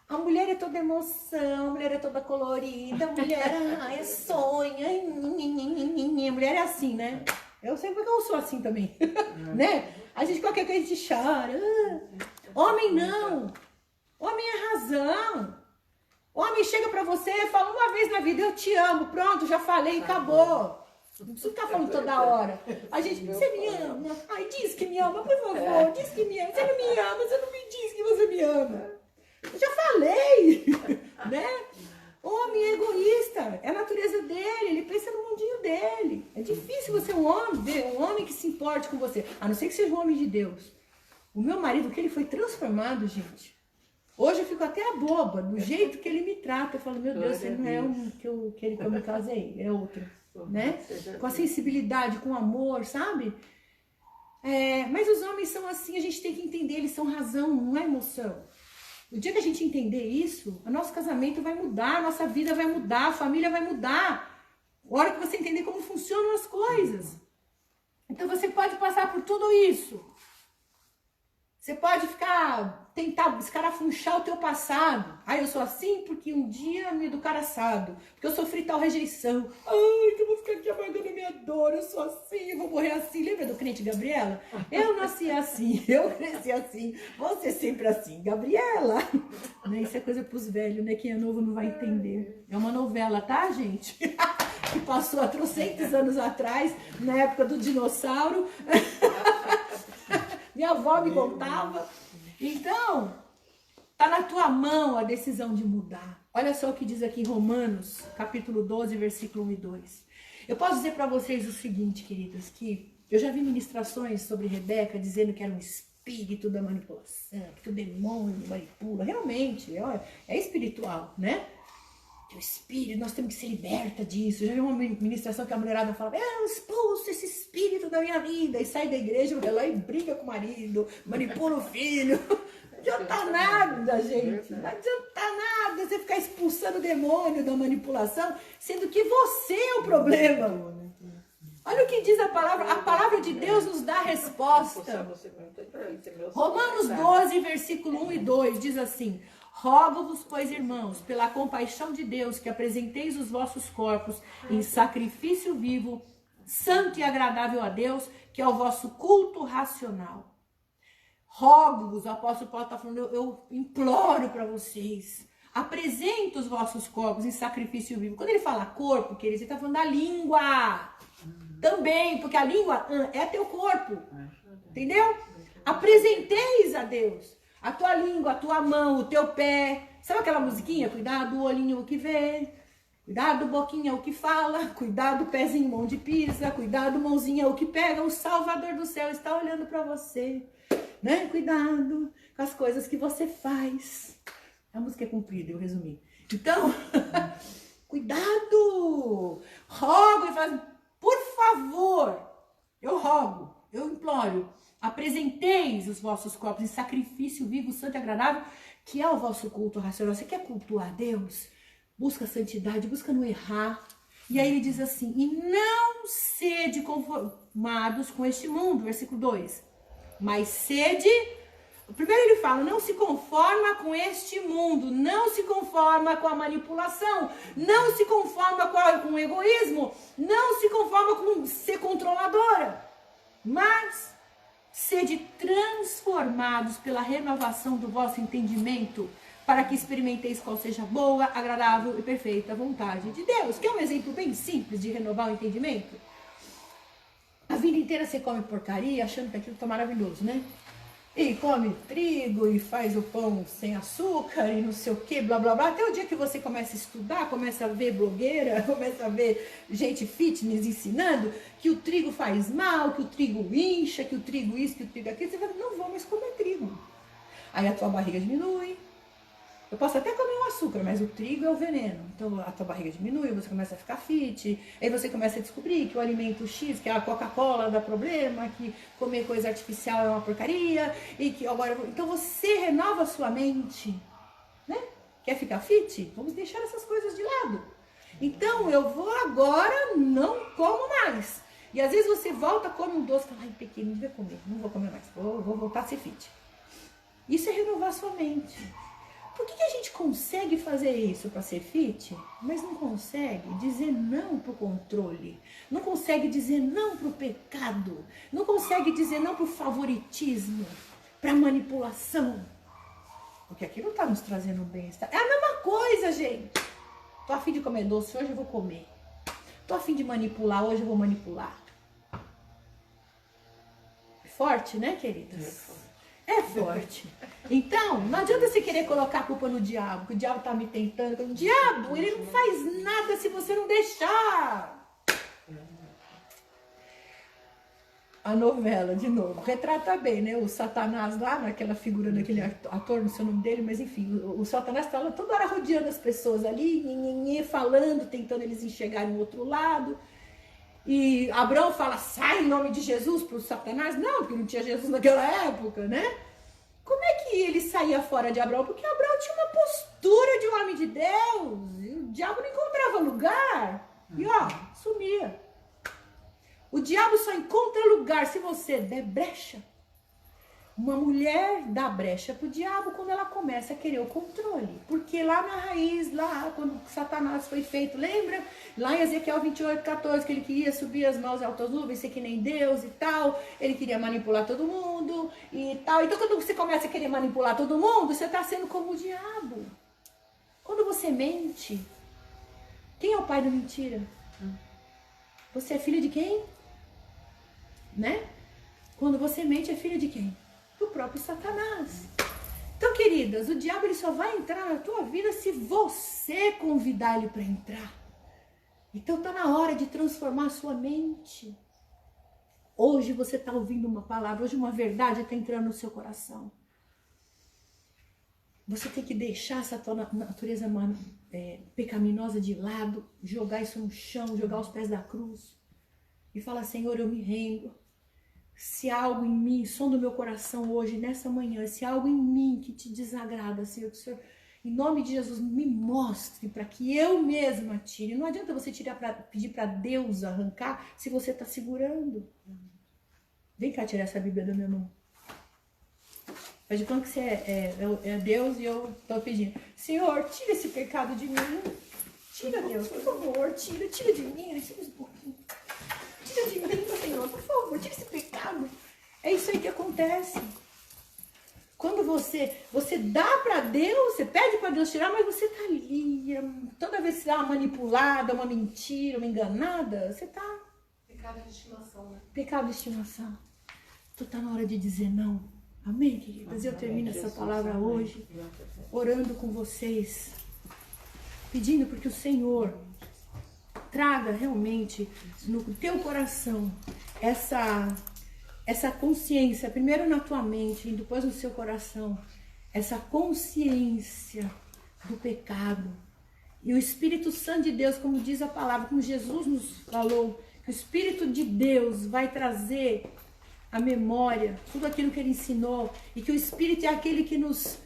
[SPEAKER 1] A mulher é toda emoção, a mulher é toda colorida, a mulher é sonha, a mulher é assim, né? Eu sei porque eu sou assim também, né? A gente qualquer coisa a gente chora. Homem não. Homem é razão. Homem chega pra você e fala uma vez na vida, eu te amo, pronto, já falei, acabou. Não precisa ficar falando toda hora. A gente, você me ama? Ai, diz que me ama, por favor, diz que me ama. Você não me ama, você não me diz que você me ama. Eu já falei, né? Homem é egoísta, é a natureza dele, ele pensa no mundinho dele. É difícil você um homem que se importe com você, a não ser que seja um homem de Deus. O meu marido, que ele foi transformado, gente. Hoje eu fico até boba, do jeito que ele me trata. Eu falo, meu Deus, ele não é um que ele que eu me casei, é outro, né? Com a sensibilidade, com o amor, sabe? Mas os homens são assim, a gente tem que entender, eles são razão, não é emoção. O dia que a gente entender isso, o nosso casamento vai mudar, a nossa vida vai mudar, a família vai mudar. A hora que você entender como funcionam as coisas. Então você pode passar por tudo isso. Você pode tentar escarafunchar o teu passado. Eu sou assim porque um dia me educaram assado. Porque eu sofri tal rejeição. Que eu vou ficar aqui amargando a minha dor. Eu sou assim, eu vou morrer assim. Lembra do crente Gabriela? Eu nasci assim, eu cresci assim. Vou ser sempre assim, Gabriela. Isso é coisa pros velhos, né? Quem é novo não vai entender. É uma novela, tá, gente? Que passou há trocentos anos atrás, na época do dinossauro. Minha avó me contava. Então, tá na tua mão a decisão de mudar. Olha só o que diz aqui em Romanos, capítulo 12, versículo 1 e 2. Eu posso dizer para vocês o seguinte, queridas, que eu já vi ministrações sobre Rebeca dizendo que era um espírito da manipulação, que o demônio manipula. Realmente, é espiritual, né? O espírito, nós temos que ser liberta disso. Já vi uma ministração que a mulherada fala, eu expulso esse espírito da minha vida, e sai da igreja, vai lá e briga com o marido, manipula o filho. Não adianta nada, gente. Não adianta nada você ficar expulsando o demônio da manipulação, sendo que você é o problema. Olha o que diz a palavra de Deus nos dá a resposta. Romanos 12, versículo 1 e 2 diz assim: rogo-vos, pois, irmãos, pela compaixão de Deus, que apresenteis os vossos corpos em sacrifício vivo, santo e agradável a Deus, que é o vosso culto racional. Rogo-vos, o apóstolo Paulo está falando, eu imploro para vocês, apresente os vossos corpos em sacrifício vivo. Quando ele fala corpo, querido, ele está falando da língua também, porque a língua é teu corpo, entendeu? Apresenteis a Deus a tua língua, a tua mão, o teu pé. Sabe aquela musiquinha? Cuidado do olhinho o que vê, cuidado boquinha o que fala, cuidado pezinho mão de pisa, cuidado mãozinha o que pega. O Salvador do céu está olhando para você, né? Cuidado com as coisas que você faz. A música é comprida, eu resumi. Então, cuidado. Rogo e faz, por favor, eu rogo, eu imploro, apresenteis os vossos corpos em sacrifício vivo, santo e agradável, que é o vosso culto racional. Você quer cultuar Deus? Busca a santidade, busca não errar. E aí ele diz assim, e não sede conformados com este mundo, versículo 2. Mas sede, primeiro ele fala, não se conforma com este mundo, não se conforma com a manipulação, não se conforma com o egoísmo, não se conforma com ser controladora, mas sede transformados pela renovação do vosso entendimento, para que experimenteis qual seja boa, agradável e perfeita vontade de Deus. Que é um exemplo bem simples de renovar o entendimento. A vida inteira você come porcaria, achando que aquilo tá maravilhoso, né? E come trigo e faz o pão sem açúcar e não sei o que, blá blá blá. Até o dia que você começa a estudar, começa a ver blogueira, começa a ver gente fitness ensinando que o trigo faz mal, que o trigo incha, que o trigo isso, que o trigo aquilo. Você fala, não vou mais comer trigo. Aí a tua barriga diminui. Eu posso até comer o açúcar, mas o trigo é o veneno. Então a tua barriga diminui, você começa a ficar fit. Aí você começa a descobrir que o alimento X, que é a Coca-Cola, dá problema, que comer coisa artificial é uma porcaria. E que agora. Então você renova a sua mente, né? Quer ficar fit? Vamos deixar essas coisas de lado. Então eu vou agora, não como mais. E às vezes você volta, come um doce e fala, ai, pequei, não devia comer, não vou comer mais, vou voltar a ser fit. Isso é renovar sua mente. Por que a gente consegue fazer isso para ser fit, mas não consegue dizer não para o controle? Não consegue dizer não para o pecado? Não consegue dizer não para o favoritismo? Para manipulação? Porque aquilo está nos trazendo bem-estar. É a mesma coisa, gente. Tô a fim de comer doce, hoje eu vou comer. Tô a fim de manipular, hoje eu vou manipular. É forte, né, queridas? É forte. Então, não adianta você querer colocar a culpa no diabo, que o diabo tá me tentando. O diabo, ele não faz nada se você não deixar. A novela, de novo, retrata bem, né? O Satanás lá, naquela figura daquele ator, não sei o nome dele, mas enfim, o Satanás tá lá toda hora rodeando as pessoas ali, falando, tentando eles enxergarem o outro lado. E Abraão fala, sai em nome de Jesus pro Satanás? Não, porque não tinha Jesus naquela época, né? Como é que ele saía fora de Abraão? Porque Abraão tinha uma postura de homem de Deus. E o diabo não encontrava lugar. E ó, sumia. O diabo só encontra lugar se você der brecha. Uma mulher dá brecha pro diabo quando ela começa a querer o controle. Porque lá na raiz, lá quando Satanás foi feito, lembra? Lá em Ezequiel 28:14, que ele queria subir as mãos altas nuvens, ser que nem Deus e tal. Ele queria manipular todo mundo e tal. Então quando você começa a querer manipular todo mundo, você está sendo como o diabo. Quando você mente, quem é o pai da mentira? Você é filho de quem? Né? Quando você mente, é filho de quem? Do próprio Satanás. Então, queridas, o diabo ele só vai entrar na tua vida se você convidar ele para entrar. Então tá na hora de transformar a sua mente. Hoje você está ouvindo uma palavra, hoje uma verdade está entrando no seu coração. Você tem que deixar essa tua natureza pecaminosa de lado, jogar isso no chão, jogar os pés da cruz e falar, Senhor, eu me rendo. Se há algo em mim, som do meu coração hoje, nessa manhã, se há algo em mim que te desagrada, Senhor, que o Senhor, em nome de Jesus, me mostre para que eu mesma tire. Não adianta você pedir para Deus arrancar se você está segurando. Vem cá tirar essa Bíblia da minha mão. Faz de conta que você é Deus e eu estou pedindo. Senhor, tira esse pecado de mim. Tira, Deus, por favor, tira de mim. Tira um pouquinho. Tira de mim, Senhor, por favor, tira esse pecado. É isso aí que acontece. Quando você dá para Deus, você pede para Deus tirar, mas você tá ali, toda vez que você dá uma manipulada, uma mentira, uma enganada, você tá...
[SPEAKER 3] Pecado de estimação, né?
[SPEAKER 1] Pecado de estimação. Tu tá na hora de dizer não. Amém, queridas? Eu termino essa palavra hoje, orando com vocês, pedindo porque o Senhor traga realmente no teu coração essa consciência, primeiro na tua mente e depois no seu coração, essa consciência do pecado. E o Espírito Santo de Deus, como diz a palavra, como Jesus nos falou, que o Espírito de Deus vai trazer a memória, tudo aquilo que ele ensinou, e que o Espírito é aquele que nos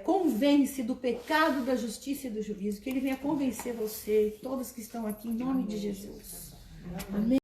[SPEAKER 1] convence do pecado, da justiça e do juízo, que ele venha convencer você, todos que estão aqui, em nome de Jesus. Amém.